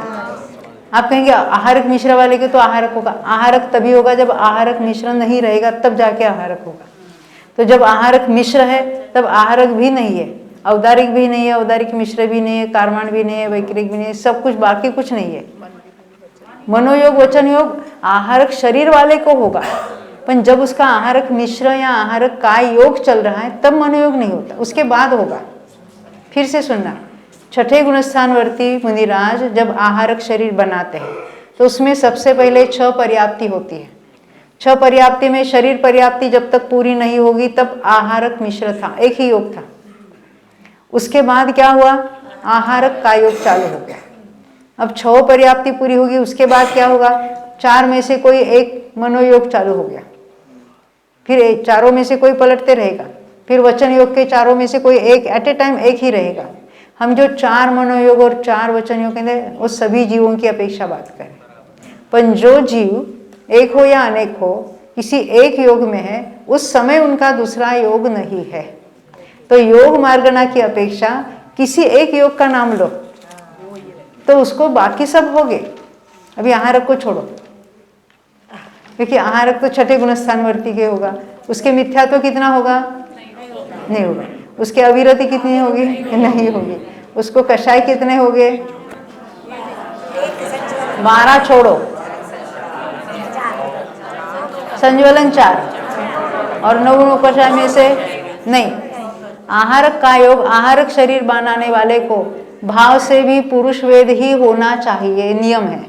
आप कहेंगे आहारक मिश्र वाले के तो आहारक होगा। आहारक तभी होगा जब आहारक मिश्र नहीं रहेगा, तब जाके आहारक होगा। तो जब आहारक मिश्र है तब आहारक भी नहीं है, औदारिक भी नहीं है, औदारिक मिश्र भी नहीं है, कारमान भी नहीं है, वैक्रिक भी नहीं है, सब कुछ, बाकी कुछ नहीं है। मनोयोग वचन योग आहारक शरीर वाले को होगा, पर जब उसका आहारक मिश्र या आहारक काय योग चल रहा है तब मनोयोग नहीं होता, उसके बाद होगा। फिर से सुनना, छठे गुणस्थानवर्ती मुनिराज जब आहारक शरीर बनाते हैं तो उसमें सबसे पहले 6 पर्याप्ति होती है। 6 पर्याप्ति में शरीर पर्याप्ति जब तक पूरी नहीं होगी तब आहारक मिश्र था, एक ही योग था। उसके बाद क्या हुआ? आहारक काय योग चालू हो गया। अब 6 पर्याप्ति पूरी होगी, उसके बाद क्या होगा? 4 में से कोई एक मनोयोग चालू हो गया, फिर चारों में से कोई पलटते रहेगा, फिर वचन योग के चारों में से कोई एक एट ए टाइम एक ही रहेगा। हम जो 4 मनोयोग और 4 वचन योग कहते हैं वो सभी जीवों की अपेक्षा बात करें, पर जो जीव एक हो या अनेक हो किसी एक योग में है उस समय उनका दूसरा योग नहीं है। तो योग मार्गना की अपेक्षा किसी एक योग का नाम लो तो उसको बाकी सब हो गए। अभी आहारक को छोड़ो, क्योंकि आहारक तो छठे गुणस्थानवर्ती के होगा, उसके मिथ्यात्व कितना होगा? नहीं होगा। उसके अविरति कितनी होगी? नहीं होगी। उसको कषाय कितने हो गए? 12 छोड़ो, संज्वलन 4 और 9 कषाय में से नहीं। आहारक का योग, आहारक शरीर बनाने वाले को भाव से भी पुरुष वेद ही होना चाहिए, नियम है।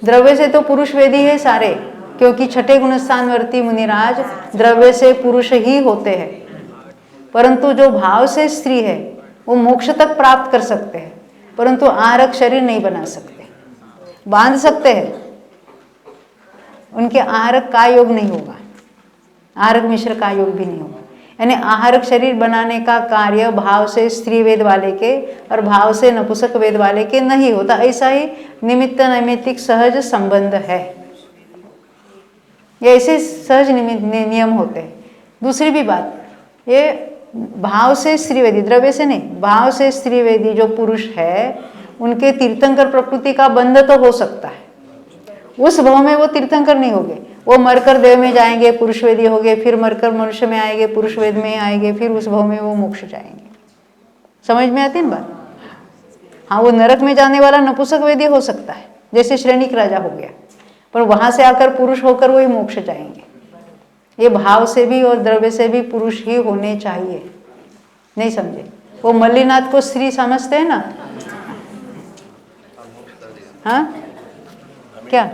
द्रव्य से तो पुरुष वेदी है सारे, क्योंकि छठे गुणस्थानवर्ती मुनिराज द्रव्य से पुरुष ही होते हैं, परंतु जो भाव से स्त्री है वो मोक्ष तक प्राप्त कर सकते हैं, परंतु आहारक शरीर नहीं बना सकते। बांध सकते हैं, उनके आहारक का योग नहीं होगा, आहारक मिश्र का योग भी नहीं होगा। यानी आहारक शरीर बनाने का कार्य भाव से स्त्री वेद वाले के और भाव से नपुंसक वेद वाले के नहीं होता। ऐसा ही निमित्त नैमित्तिक सहज संबंध है, ये ऐसे सहज नियम होते हैं। दूसरी भी बात, ये भाव से स्त्रीवेदी, द्रव्य से नहीं, भाव से स्त्रीवेदी जो पुरुष है उनके तीर्थंकर प्रकृति का बंध तो हो सकता है, उस भाव में वो तीर्थंकर नहीं होंगे। वो मरकर देव में जाएंगे, पुरुष वेदी हो गए, फिर मरकर मनुष्य में आएंगे, पुरुष वेद में आएंगे, फिर उस भाव में वो मोक्ष जाएंगे। समझ में आती है ना बात? हाँ, वो नरक में जाने वाला नपुंसक वेदी हो सकता है, जैसे श्रेणिक राजा हो गया, पर वहां से आकर पुरुष होकर वही मोक्ष जाएंगे। ये भाव से भी और द्रव्य से भी पुरुष ही होने चाहिए। नहीं समझे? वो मल्लीनाथ को स्त्री समझते हैं ना? हाँ, क्या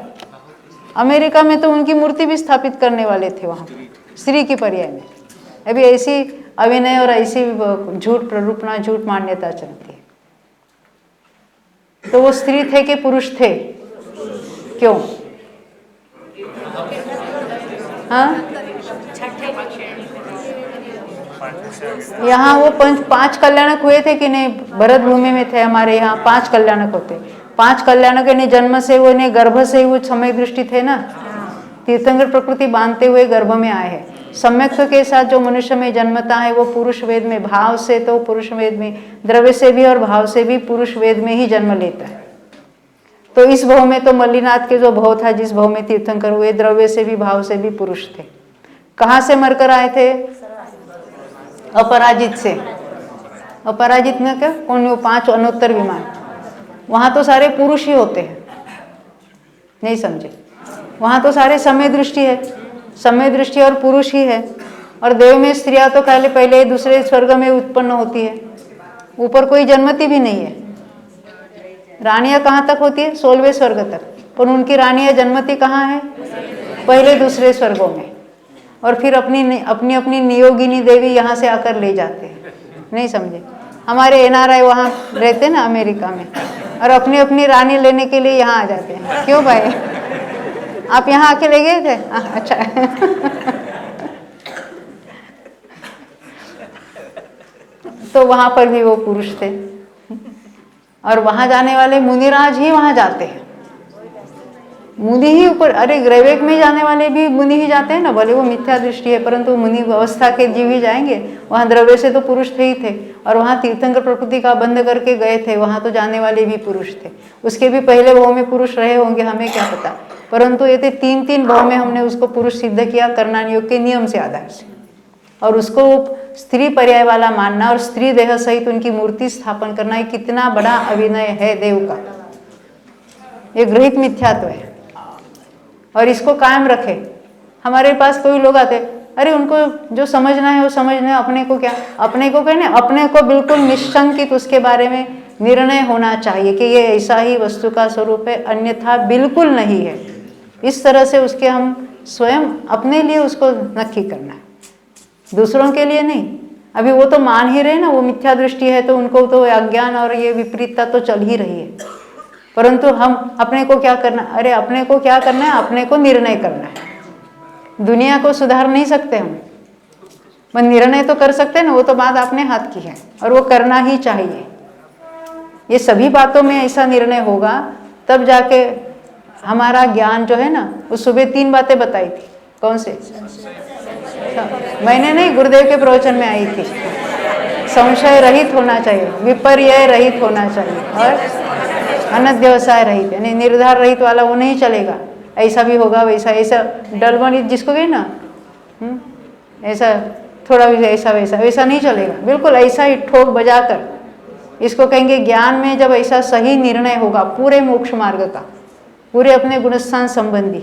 अमेरिका में तो उनकी मूर्ति भी स्थापित करने वाले थे वहां, स्त्री की पर्याय में। अभी ऐसी अभिनय और ऐसी झूठ प्ररूपणा, झूठ मान्यता चलती है। तो वो स्त्री थे कि पुरुष थे? क्यों? हाँ, यहाँ वो 5 कल्याणक हुए थे कि नहीं? भरत भूमि में थे हमारे यहाँ 5 कल्याणक होते। 5 कल्याणक ने जन्म से वो ने गर्भ से वो समय दृष्टि थे ना, तीर्थंकर प्रकृति बांधते हुए गर्भ में आए हैं। सम्यक्त्व के साथ जो मनुष्य में जन्मता है वो पुरुष वेद में, भाव से तो पुरुष वेद में, द्रव्य से भी और भाव से भी पुरुष वेद में ही जन्म लेता है। तो इस भव में तो मल्लीनाथ के जो भव था, जिस भव में तीर्थंकर हुए, द्रव्य से भी भाव से भी पुरुष थे। कहाँ से मरकर आए थे? अपराजित से। अपराजित में क्या कौन? वो 5 अनोत्तर विमान, वहाँ तो सारे पुरुष ही होते हैं, नहीं समझे? वहाँ तो सारे समय दृष्टि है, समय दृष्टि और पुरुष ही है। और देव में स्त्रियाँ तो पहले दूसरे स्वर्ग में उत्पन्न होती है, ऊपर कोई जन्मती भी नहीं है। रानियाँ कहाँ तक होती है? 16वें स्वर्ग तक, पर उनकी रानियाँ जन्मती कहाँ है? पहले दूसरे स्वर्गों में। और फिर अपनी नियोगिनी देवी यहाँ से आकर ले जाते हैं, नहीं समझे? हमारे NRI वहाँ रहते हैं ना अमेरिका में, और अपनी रानी लेने के लिए यहाँ आ जाते हैं। क्यों भाई, आप यहाँ आके ले गए थे? अच्छा। तो वहाँ पर भी वो पुरुष थे, और वहाँ जाने वाले मुनिराज ही वहाँ जाते हैं। मुनि ही ऊपर, अरे ग्रैवेक में जाने वाले भी मुनि ही जाते हैं ना, भले वो मिथ्या दृष्टि है, परंतु मुनि अवस्था के जीव ही जाएंगे। वहाँ द्रव्य से तो पुरुष थे ही थे, और वहाँ तीर्थंकर प्रकृति का बंद करके गए थे, वहाँ तो जाने वाले भी पुरुष थे। उसके भी पहले भाव में पुरुष रहे होंगे, हमें क्या पता, परंतु ये थे 3 भाव में हमने उसको पुरुष सिद्ध किया करना योग के नियम से, आधार से। और उसको स्त्री पर्याय वाला मानना और स्त्री देह सहित उनकी मूर्ति स्थापन करना, ये कितना बड़ा अभिनय है देव का। ये गृहित मिथ्यात्व है, और इसको कायम रखे। हमारे पास कोई लोग आते, अरे उनको जो समझना है वो समझना, अपने को क्या, अपने को कहने, अपने को बिल्कुल निशंकित उसके बारे में निर्णय होना चाहिए कि ये ऐसा ही वस्तु का स्वरूप है, अन्यथा बिल्कुल नहीं है। इस तरह से उसके हम स्वयं अपने लिए उसको नक्की करना है, दूसरों के लिए नहीं। अभी वो तो मान ही रहे ना, वो मिथ्या दृष्टि है, तो उनको तो अज्ञान और ये विपरीतता तो चल ही रही है। परंतु हम अपने को क्या करना, अरे अपने को क्या करना है, अपने को निर्णय करना है। दुनिया को सुधार नहीं सकते हम, पर निर्णय तो कर सकते हैं ना, वो तो बात अपने हाथ की है, और वो करना ही चाहिए। ये सभी बातों में ऐसा निर्णय होगा, तब जाके हमारा ज्ञान जो है ना, वो सुबह 3 बातें बताई थी। कौन से? मैंने नहीं, गुरुदेव के प्रवचन में आई थी। संशय रहित होना चाहिए, विपर्यय रहित होना चाहिए, और अनध्यवसाय रहित, यानी निर्धार रहित वाला वो नहीं चलेगा। ऐसा भी होगा, वैसा, ऐसा डलमन जिसको कहे ना, ऐसा थोड़ा भी ऐसा वैसा नहीं चलेगा। बिल्कुल ऐसा ही ठोक बजाकर इसको कहेंगे ज्ञान में। जब ऐसा सही निर्णय होगा पूरे मोक्ष मार्ग का, पूरे अपने गुणस्थान संबंधी,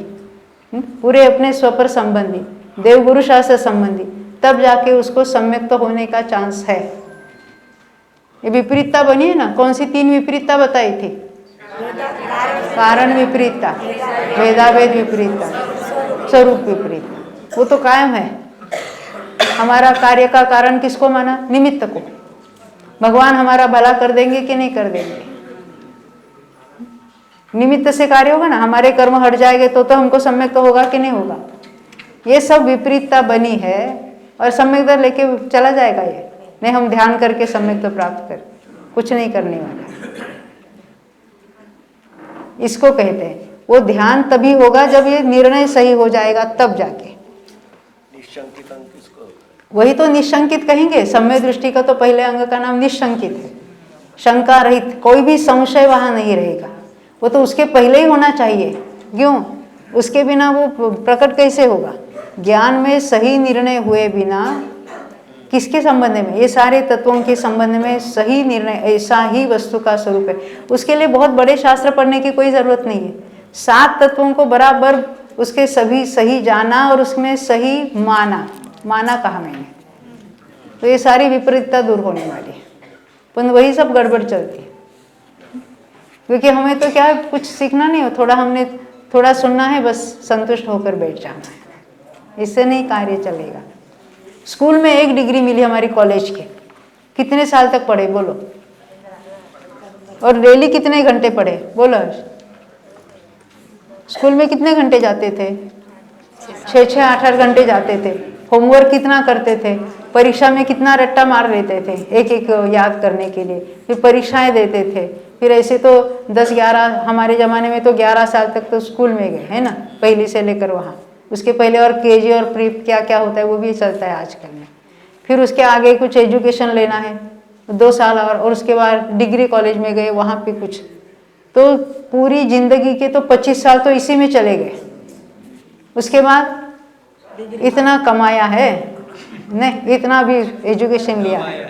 पूरे अपने स्वपर संबंधी, देवगुरु शास्त्र संबंधी, तब जाके उसको सम्यक्त होने का चांस है। ये विपरीतता बनी है ना, कौन सी 3 विपरीतता बताई थी? कारण विपरीतता, भेदाभेद विपरीतता, स्वरूप विपरीतता, वो तो कायम है। हमारा कार्य का कारण किसको माना? निमित्त को। भगवान हमारा भला कर देंगे कि नहीं कर देंगे? निमित्त से कार्य होगा ना, हमारे कर्म हट जाएंगे तो हमको सम्यक तो होगा कि नहीं होगा? ये सब विपरीतता बनी है, और सम्यकता लेके चला जाएगा ये। नहीं, हम ध्यान करके सम्यक तो प्राप्त कर, कुछ नहीं करने वाला। इसको कहते हैं, वो ध्यान तभी होगा जब ये निर्णय सही हो जाएगा, तब जाके। निशंकित अंग किसको? वही तो निशंकित कहेंगे। सम्यक दृष्टि का तो पहले अंग का नाम निशंकित है, शंका रहित, कोई भी संशय वहां नहीं रहेगा। वो तो उसके पहले ही होना चाहिए। क्यों? उसके बिना वो प्रकट कैसे होगा? ज्ञान में सही निर्णय हुए बिना किसके संबंध में? ये सारे तत्वों के संबंध में सही निर्णय, ऐसा ही वस्तु का स्वरूप है। उसके लिए बहुत बड़े शास्त्र पढ़ने की कोई जरूरत नहीं है। 7 तत्वों को बराबर उसके सभी सही जाना और उसमें सही माना कहा मैंने, तो ये सारी विपरीतता दूर होने वाली है। पर वही सब गड़बड़ चलती है, क्योंकि हमें तो क्या है, कुछ सीखना नहीं हो, हमने थोड़ा सुनना है, बस संतुष्ट होकर बैठ जाना है। इससे नहीं कार्य चलेगा। स्कूल में 1 डिग्री मिली हमारी कॉलेज के, कितने साल तक पढ़े बोलो? और डेली कितने घंटे पढ़े बोलो? स्कूल में कितने घंटे जाते थे? 6-6, 8-8 घंटे जाते थे। होमवर्क कितना करते थे? परीक्षा में कितना रट्टा मार लेते थे एक एक याद करने के लिए, फिर परीक्षाएं देते थे। फिर ऐसे तो 10-11, हमारे ज़माने में तो 11 साल तक तो स्कूल में गए है ना, पहली से लेकर वहाँ। उसके पहले और केजी और प्री क्या क्या होता है वो भी चलता है आजकल में। फिर उसके आगे कुछ एजुकेशन लेना है 2 साल और उसके बाद डिग्री कॉलेज में गए, वहाँ पे कुछ। तो पूरी जिंदगी के तो 25 साल तो इसी में चले गए। उसके बाद इतना कमाया है नहीं, इतना भी एजुकेशन लिया है।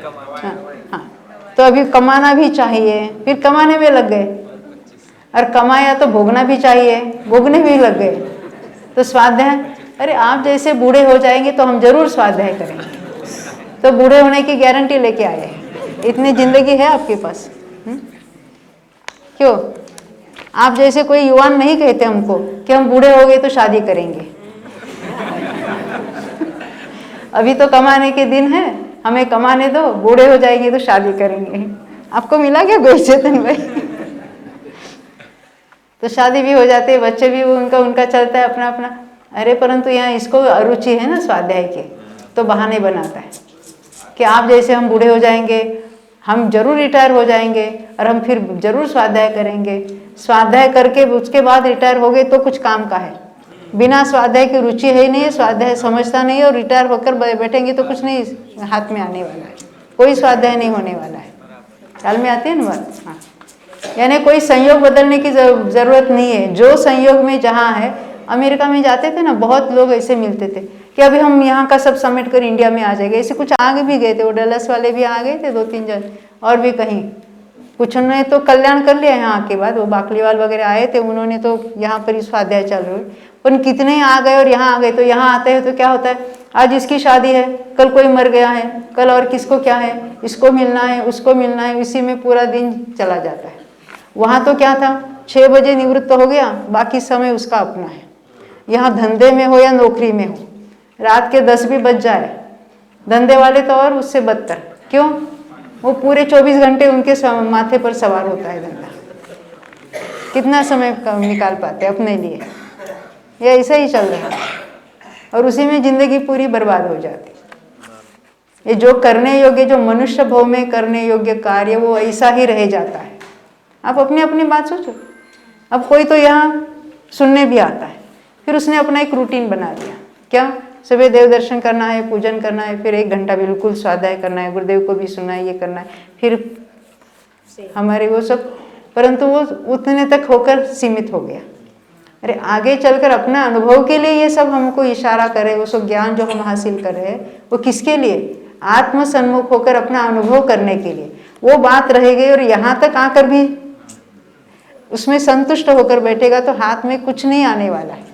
हाँ, तो अभी कमाना भी चाहिए, फिर कमाने में लग गए, और कमाया तो भोगना भी चाहिए, भोगने भी लग गए। तो स्वाध्याय, अरे आप जैसे बूढ़े हो जाएंगे तो हम जरूर स्वाध्याय करेंगे। तो बूढ़े होने की गारंटी लेके आए हैं, इतनी जिंदगी है आपके पास। क्यों आप जैसे कोई युवान नहीं कहते हमको कि हम बूढ़े हो गए तो शादी करेंगे। अभी तो कमाने के दिन है, हमें कमाने दो, बूढ़े हो जाएंगे तो शादी करेंगे। आपको मिला क्या कोई चेतन भाई? तो शादी भी हो जाती है, बच्चे भी उनका चलता है अपना अपना। अरे परंतु यहाँ इसको अरुचि है ना स्वाध्याय की, तो बहाने बनाता है कि आप जैसे हम बूढ़े हो जाएंगे, हम जरूर रिटायर हो जाएंगे और हम फिर जरूर स्वाध्याय करेंगे। स्वाध्याय करके उसके बाद रिटायर हो गए तो कुछ काम का है। बिना स्वाध्याय की रुचि है ही नहीं है, स्वाध्याय समझता नहीं है, और रिटायर होकर बैठेंगे तो कुछ नहीं हाथ में आने वाला है, कोई स्वाध्याय नहीं होने वाला है। ख्याल में आती है ना बात? हाँ, यानी कोई संयोग बदलने की जरूरत नहीं है। जो संयोग में जहाँ है, अमेरिका में जाते थे ना, बहुत लोग ऐसे मिलते थे कि अभी हम यहाँ का सब समेट कर इंडिया में आ जाएंगे। ऐसे कुछ आगे भी गए थे, वो डलस वाले भी आ गए थे 2-3 जन, और भी कहीं कुछ ने तो कल्याण कर लिया यहाँ के बाद। वो बाकलीवाल वगैरह आए थे, उन्होंने तो यहाँ पर ही स्वाध्याय चल रही, पर कितने आ गए और यहाँ आ गए। तो यहाँ आते हैं तो क्या होता है, आज इसकी शादी है, कल कोई मर गया है, कल और किसको क्या है, इसको मिलना है, उसको मिलना है, इसी में पूरा दिन चला जाता है। वहाँ तो क्या था, 6 बजे निवृत्त हो गया, बाकी समय उसका अपना है। यहाँ धंधे में हो या नौकरी में हो, रात के 10 भी बज जाए, धंधे वाले तो और उससे बदतर। क्यों? वो पूरे 24 घंटे उनके माथे पर सवार होता है धंधा। कितना समय निकाल पाते अपने लिए? ये ऐसा ही चल रहा है, और उसी में जिंदगी पूरी बर्बाद हो जाती। ये जो करने योग्य, जो मनुष्य भाव में करने योग्य कार्य, वो ऐसा ही रह जाता है। आप अपनी अपनी बात सोचो। अब कोई तो यहाँ सुनने भी आता है, फिर उसने अपना एक रूटीन बना दिया। क्या? सुबह देव दर्शन करना है, पूजन करना है, फिर 1 घंटा बिल्कुल स्वाध्याय करना है, गुरुदेव को भी सुनना है, ये करना है, फिर हमारे वो सब। परंतु वो उतने तक होकर सीमित हो गया। अरे आगे चलकर अपना अनुभव के लिए ये सब हमको इशारा करे, वो सब ज्ञान जो हम हासिल कर रहे हैं, वो किसके लिए? आत्म सन्मुख होकर अपना अनुभव करने के लिए। वो बात रह गई, और यहाँ तक आकर भी उसमें संतुष्ट होकर बैठेगा तो हाथ में कुछ नहीं आने वाला है।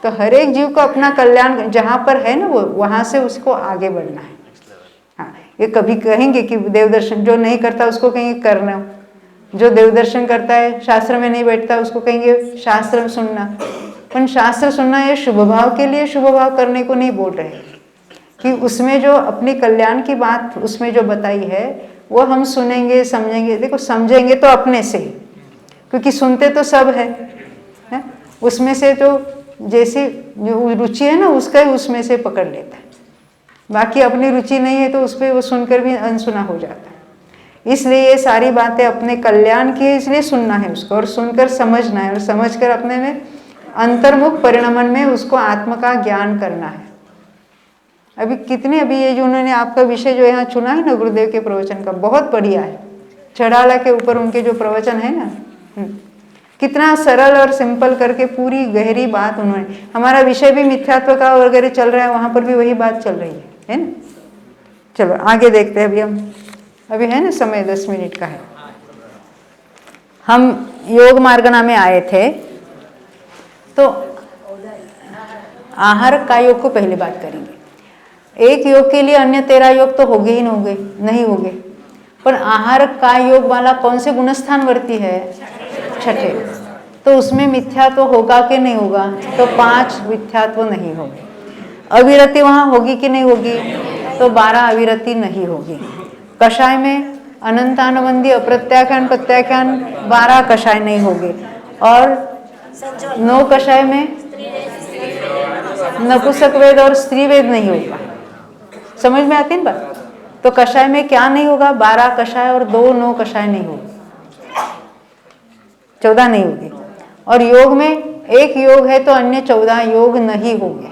तो हर एक जीव को अपना कल्याण जहाँ पर है ना, वो वहाँ से उसको आगे बढ़ना है। हाँ, ये कभी कहेंगे कि देव दर्शन जो नहीं करता उसको कहेंगे करना, जो देव दर्शन करता है शास्त्र में नहीं बैठता उसको कहेंगे शास्त्र सुनना। पर शास्त्र सुनना ये शुभ भाव के लिए शुभ भाव करने को नहीं बोल रहे, कि उसमें जो अपने कल्याण की बात उसमें जो बताई है वो हम सुनेंगे, समझेंगे। देखो समझेंगे तो अपने से, क्योंकि सुनते तो सब है? उसमें से जो जैसी जो रुचि है ना उसका ही उसमें से पकड़ लेता है। बाकी अपनी रुचि नहीं है तो उस पर वो सुनकर भी अनसुना हो जाता है। इसलिए ये सारी बातें अपने कल्याण की है, इसलिए सुनना है उसको, और सुनकर समझना है, और समझकर अपने में अंतर्मुख परिणमन में उसको आत्म का ज्ञान करना है। अभी ये जो उन्होंने आपका विषय जो यहाँ चुना है ना गुरुदेव के प्रवचन का, बहुत बढ़िया है। चढ़ाला के ऊपर उनके जो प्रवचन है ना, कितना सरल और सिंपल करके पूरी गहरी बात उन्होंने। हमारा विषय भी मिथ्यात्व का वगैरह चल रहा है, वहाँ पर भी वही बात चल रही है ना। चलो आगे देखते हैं। अभी है ना समय 10 मिनट का है। हम योग मार्गना में आए थे, तो आहार का योग को पहली बात करेंगे। एक योग के लिए अन्य 13 योग तो होंगे ही नहीं होंगे, पर आहार का योग वाला कौन से गुणस्थान वर्ती है? छठे। तो उसमें मिथ्या तो होगा कि नहीं होगा? तो 5 मिथ्यात्व नहीं होंगे। अविरति वहाँ होगी कि नहीं होगी? तो 12 अविरति नहीं होगी। कषाय में अनंतानुबंधी अप्रत्याख्यान प्रत्याख्यान 12 कषाय नहीं होंगे। और 9 कषाय में नपुंसक वेद और स्त्री वेद नहीं होगा। समझ में आती है ना बात? तो कषाय में क्या नहीं होगा? 12 कषाय और 2 9 कषाय नहीं होगी, 14 नहीं होगी। और योग में एक योग है तो अन्य 14 योग नहीं होंगे।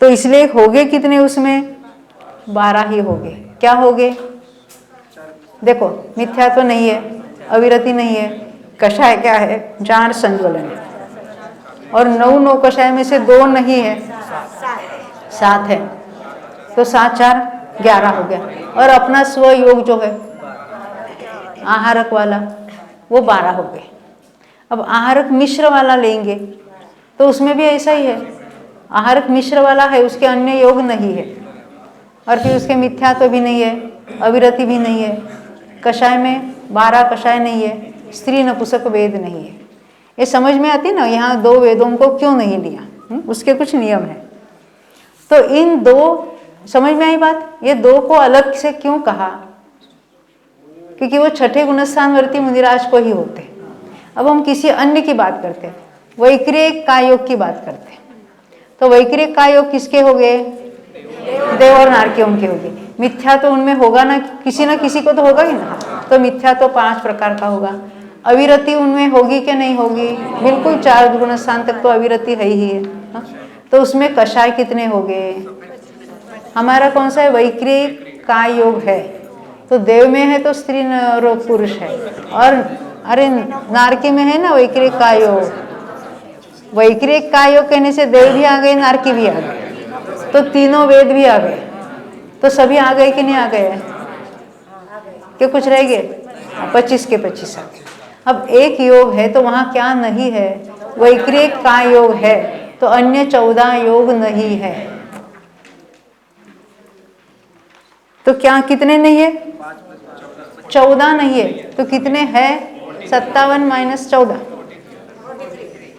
तो इसलिए होगे कितने उसमें? 12 ही होंगे। क्या होंगे? देखो, मिथ्या तो नहीं है, अविरति नहीं है, कषाय क्या है? 4 संज्वलन है। और 9 9 कषाय में से 2 नहीं है, 7 है। तो 7 4 11 हो गया। और अपना स्वयोग जो है आहारक वाला वो 12 हो गए। अब आहारक मिश्र वाला लेंगे तो उसमें भी ऐसा ही है, आहारक मिश्र वाला है, उसके अन्य योग नहीं है। और फिर उसके मिथ्या तो भी नहीं है, अविरति भी नहीं है। कषाय में 12 कषाय नहीं है, स्त्री नपुंसक वेद नहीं है। ये समझ में आती ना, यहाँ 2 वेदों को क्यों नहीं लिया? उसके कुछ नियम है। तो इन 2 समझ में आई बात? ये 2 को अलग से क्यों कहा? क्योंकि वो छठे गुणस्थानवर्ती मुनिराज को ही होते हैं। अब हम किसी अन्य की बात करते हैं, वैक्रिक कायोग की बात करते हैं। तो वैक्रिक कायोग किसके हो गए? देव और नारकियों के हो गए। मिथ्या तो उनमें होगा ना किसी को तो होगा ही ना। तो मिथ्या तो 5 प्रकार का होगा। अविरति उनमें होगी कि नहीं होगी? बिल्कुल 4 गुणस्थान तक तो अविरति है ही है। तो उसमें कषाय कितने हो गए? हमारा कौन सा है? वैक्रिक कायोग है। तो देव में है तो स्त्री और पुरुष है। और अरे नारकी में है ना वैक्रिक कायोग। वैक्रिक कायोग कहने से देव भी आ गए, नारकी भी आ गए, तो तीनों वेद भी आ गए। तो सभी आ गए कि नहीं आ गए? कि कुछ रह गए? 25 के 25 आ गए। अब एक योग है तो वहाँ क्या नहीं है? वैक्रिक कायोग है तो अन्य 14 योग नहीं है। तो क्या कितने नहीं है? 14 नहीं है। तो कितने हैं? 57 माइनस 14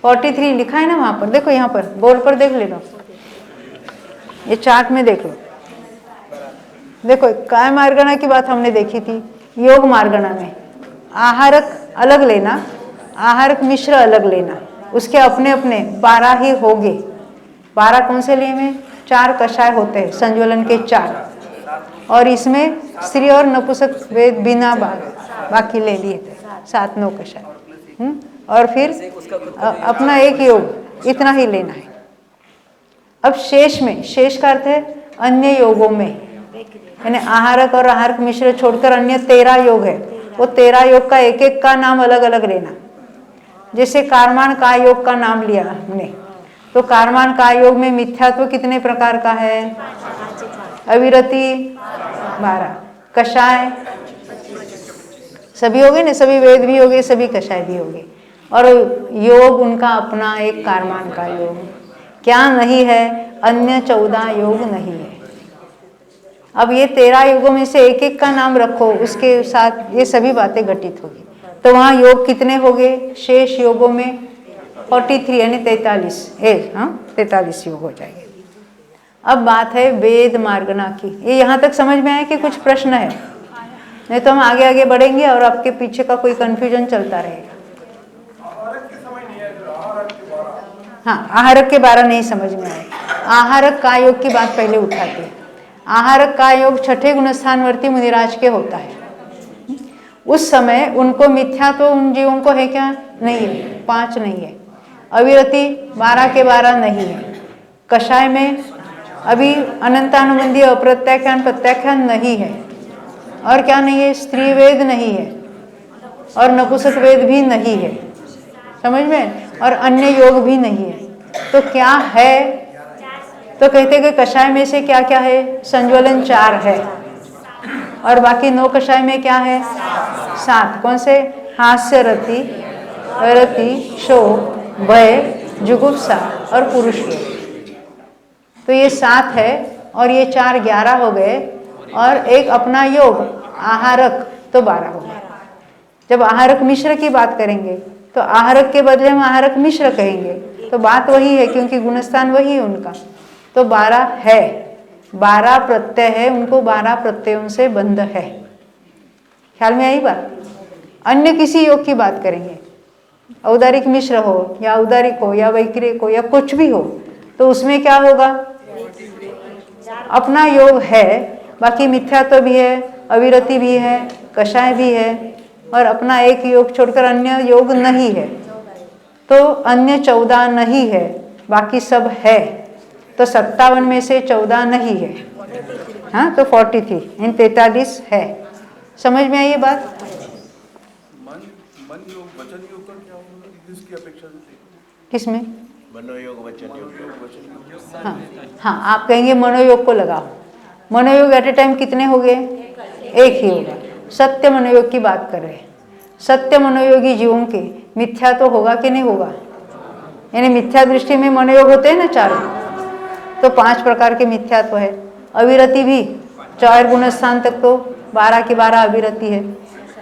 43 लिखा है ना वहां पर। देखो यहाँ पर बोर्ड पर देख लेना, ये चार्ट में देख लो। देखो काय मार्गणा की बात हमने देखी थी। योग मार्गणा में आहारक अलग लेना, आहारक मिश्र अलग लेना, उसके अपने अपने 12 ही होंगे। 12 कौन से लिए में? 4 कषाय होते हैं, संज्वलन के 4। और इसमें स्त्री और नपुंसक वेद बिना बाकी ले लिए थे, 7 9 कषाय। और फिर अपना एक योग, इतना ही लेना है। अब शेष में, शेष का अर्थ है अन्य योगों में, यानी आहारक और आहारक मिश्र छोड़कर अन्य 13 योग है। वो 13 योग का एक एक का नाम अलग अलग लेना। जैसे कारमान का योग का नाम लिया हमने, तो कारमान का योग में मिथ्यात्व कितने प्रकार का है? अविरति 12, कषाय सभी हो गए ना, सभी वेद भी हो गए, सभी कषाय भी हो गए। और योग उनका अपना एक कारमान का योग क्या नहीं है? अन्य 14 योग नहीं है। अब ये 13 योगों में से एक एक का नाम रखो, उसके साथ ये सभी बातें घटित होगी। तो वहाँ योग कितने हो गए? शेष योगों में 43 यानी 43 योग हो जाएंगे। अब बात है वेद मार्गणा की। ये यहाँ तक समझ में आया कि कुछ प्रश्न है? नहीं तो हम आगे आगे बढ़ेंगे और आपके पीछे का कोई कंफ्यूजन चलता रहेगा। हाँ, आहारक के 12 नहीं समझ में आए। आहारक का योग की बात पहले उठाते हैं। आहारक का योग छठे गुणस्थानवर्ती मुनिराज के होता है। उस समय उनको मिथ्या तो उन जीवों को है क्या? नहीं है, 5 नहीं है। अविरति 12 के 12 नहीं है। कषाय में अभी अनंतानुबंधी अप्रत्याख्यान प्रत्याख्यान नहीं है। और क्या नहीं है? स्त्री वेद नहीं है और नपुंसक वेद भी नहीं है, समझ में? और अन्य योग भी नहीं है। तो क्या है? तो कहते हैं कि कषाय में से क्या क्या है? संज्वलन 4 है और बाकी 9 कषाय में क्या है? 7। कौन से? हास्य रति, रति, शोक, भय, जुगुप्सा और पुरुष योग। तो ये 7 है और ये 4 11 हो गए। और एक अपना योग आहारक तो 12 हो गए। जब आहारक मिश्र की बात करेंगे तो आहारक के बदले हम आहारक मिश्र कहेंगे, तो बात वही है क्योंकि गुणस्थान वही है उनका। तो 12 है, 12 प्रत्यय है, उनको 12 प्रत्ययों से बंध है। ख्याल में आई बात? अन्य किसी योग की बात करेंगे, औदारिक मिश्र हो या औदारिक हो या वैक्रिक हो या कुछ भी हो, तो उसमें क्या होगा? अपना योग है, बाकी मिथ्यात्व भी है, अविरति भी है, कषाय भी है, और अपना एक योग छोड़कर अन्य योग नहीं है। तो अन्य 14 नहीं है, बाकी सब है। तो 57 में से 14 नहीं है, हाँ, तो 43 इन 43 है। समझ में आई ये बात? मन योग वचन योग का क्या होगा इसकी अपेक्षा से? किसमें? मनोयोग वचन योग। हाँ हाँ, आप कहेंगे मनोयोग को लगाओ। मनोयोग एट ए टाइम कितने हो गए? एक ही होगा। सत्य मनोयोग की बात कर रहे हैं। सत्य मनोयोगी जीवों के मिथ्या तो होगा कि नहीं होगा? यानी मिथ्या दृष्टि में मनोयोग होते हैं ना 4, तो 5 प्रकार के मिथ्यात्व है। अविरति भी 4 गुण स्थान तक तो 12 की 12 अविरति है।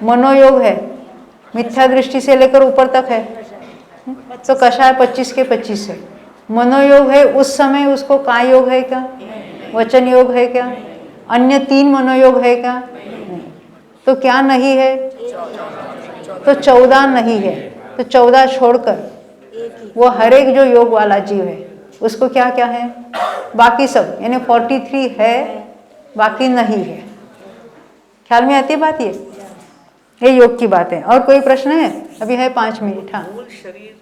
मनोयोग है, मिथ्या दृष्टि से लेकर ऊपर तक है, तो कषाय 25 के 25 है। मनोयोग है, उस समय उसको काय योग है क्या? वचन योग है क्या? अन्य 3 मनोयोग है क्या? नहीं। तो क्या नहीं है? तो 14 नहीं है। तो 14 छोड़कर वो हर एक जो योग वाला जीव है उसको क्या क्या है? बाकी सब, यानी 43 है, बाकी नहीं है। ख्याल में आती है बात? ये योग की बात है। और कोई प्रश्न है? अभी है 5 मिनट। हाँ, मूल शरीर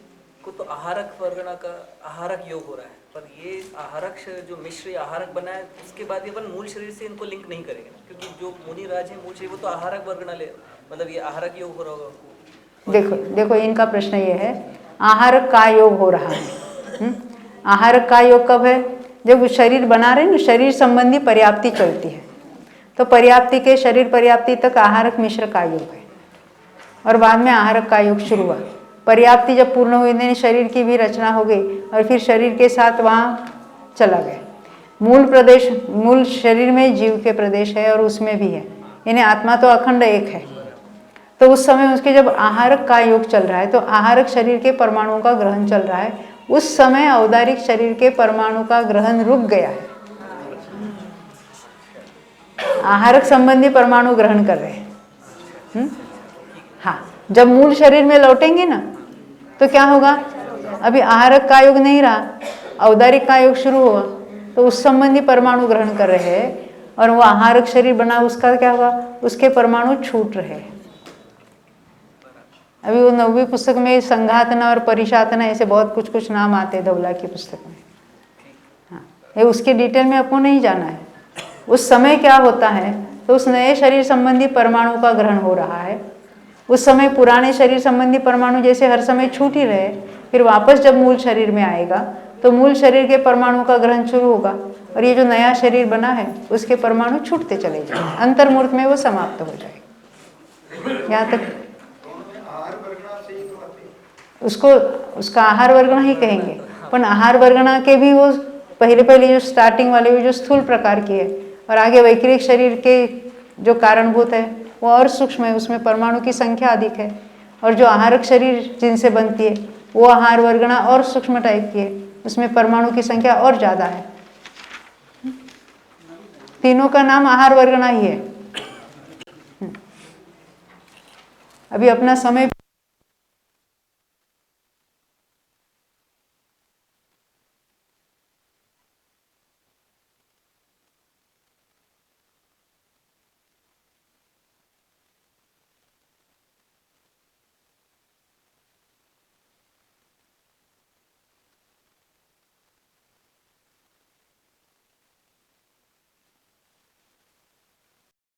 को तो आहारक वर्गना का आहारक योग हो रहा है, पर ये आहारक जो मिश्र आहारक बना है उसके बाद ये अपन मूल शरीर से इनको लिंक नहीं करेंगे, क्योंकि जो मुनि राज है मूल शरीर वो तो आहारक वर्गना ले, मतलब ये आहारक योग हो रहा होगा। देखो इनका प्रश्न ये है, आहारक का योग हो रहा है। आहारक का योग कब है? जब शरीर बना रहे ना, शरीर संबंधी पर्याप्ति चलती है, तो पर्याप्ति के शरीर पर्याप्ति तक आहारक मिश्र का योग है, और बाद में आहारक का योग शुरू हुआ। पर्याप्ति जब पूर्ण हुई, नहीं, शरीर की भी रचना हो गई, और फिर शरीर के साथ वहाँ चला गया। मूल प्रदेश, मूल शरीर में जीव के प्रदेश है और उसमें भी है, यानी आत्मा तो अखंड एक है। तो उस समय उसके जब आहारक का योग चल रहा है, तो आहारक शरीर के परमाणुओं का ग्रहण चल रहा है, उस समय औदारिक शरीर के परमाणु का ग्रहण रुक गया है। आहारक संबंधी परमाणु ग्रहण कर रहे हैं। हाँ, जब मूल शरीर में लौटेंगे ना, तो क्या होगा? अभी आहारक का योग नहीं रहा, औदारिक का योग शुरू हुआ, तो उस संबंधी परमाणु ग्रहण कर रहे हैं, और वो आहारक शरीर बना, उसका क्या होगा? उसके परमाणु छूट रहे हैं। अभी वो 9वीं पुस्तक में संघातना और परिशातना ऐसे बहुत कुछ नाम आते हैं धवला की पुस्तक में। हाँ, ये उसके डिटेल में आपको नहीं जाना है। उस समय क्या होता है, तो उस नए शरीर संबंधी परमाणु का ग्रहण हो रहा है। उस समय पुराने शरीर संबंधी परमाणु जैसे हर समय छूट ही रहे, फिर वापस जब मूल शरीर में आएगा तो मूल शरीर के परमाणु का ग्रहण शुरू होगा, और ये जो नया शरीर बना है उसके परमाणु छूटते चले जाएंगे, अंतर्मुहूर्त में वो समाप्त हो जाएगा। यहाँ तक उसको उसका आहार वर्गना ही कहेंगे, पर आहार वर्गना के भी वो पहले जो स्टार्टिंग वाले वो जो स्थूल प्रकार की है, और आगे वैक्रिक शरीर के जो कारणभूत है वो और सूक्ष्म है, उसमें परमाणु की संख्या अधिक है, और जो आहारक शरीर जिनसे बनती है वो आहार वर्गना और सूक्ष्म टाइप की है, उसमें परमाणु की संख्या और ज़्यादा है। तीनों का नाम आहार वर्गना ही है। अभी अपना समय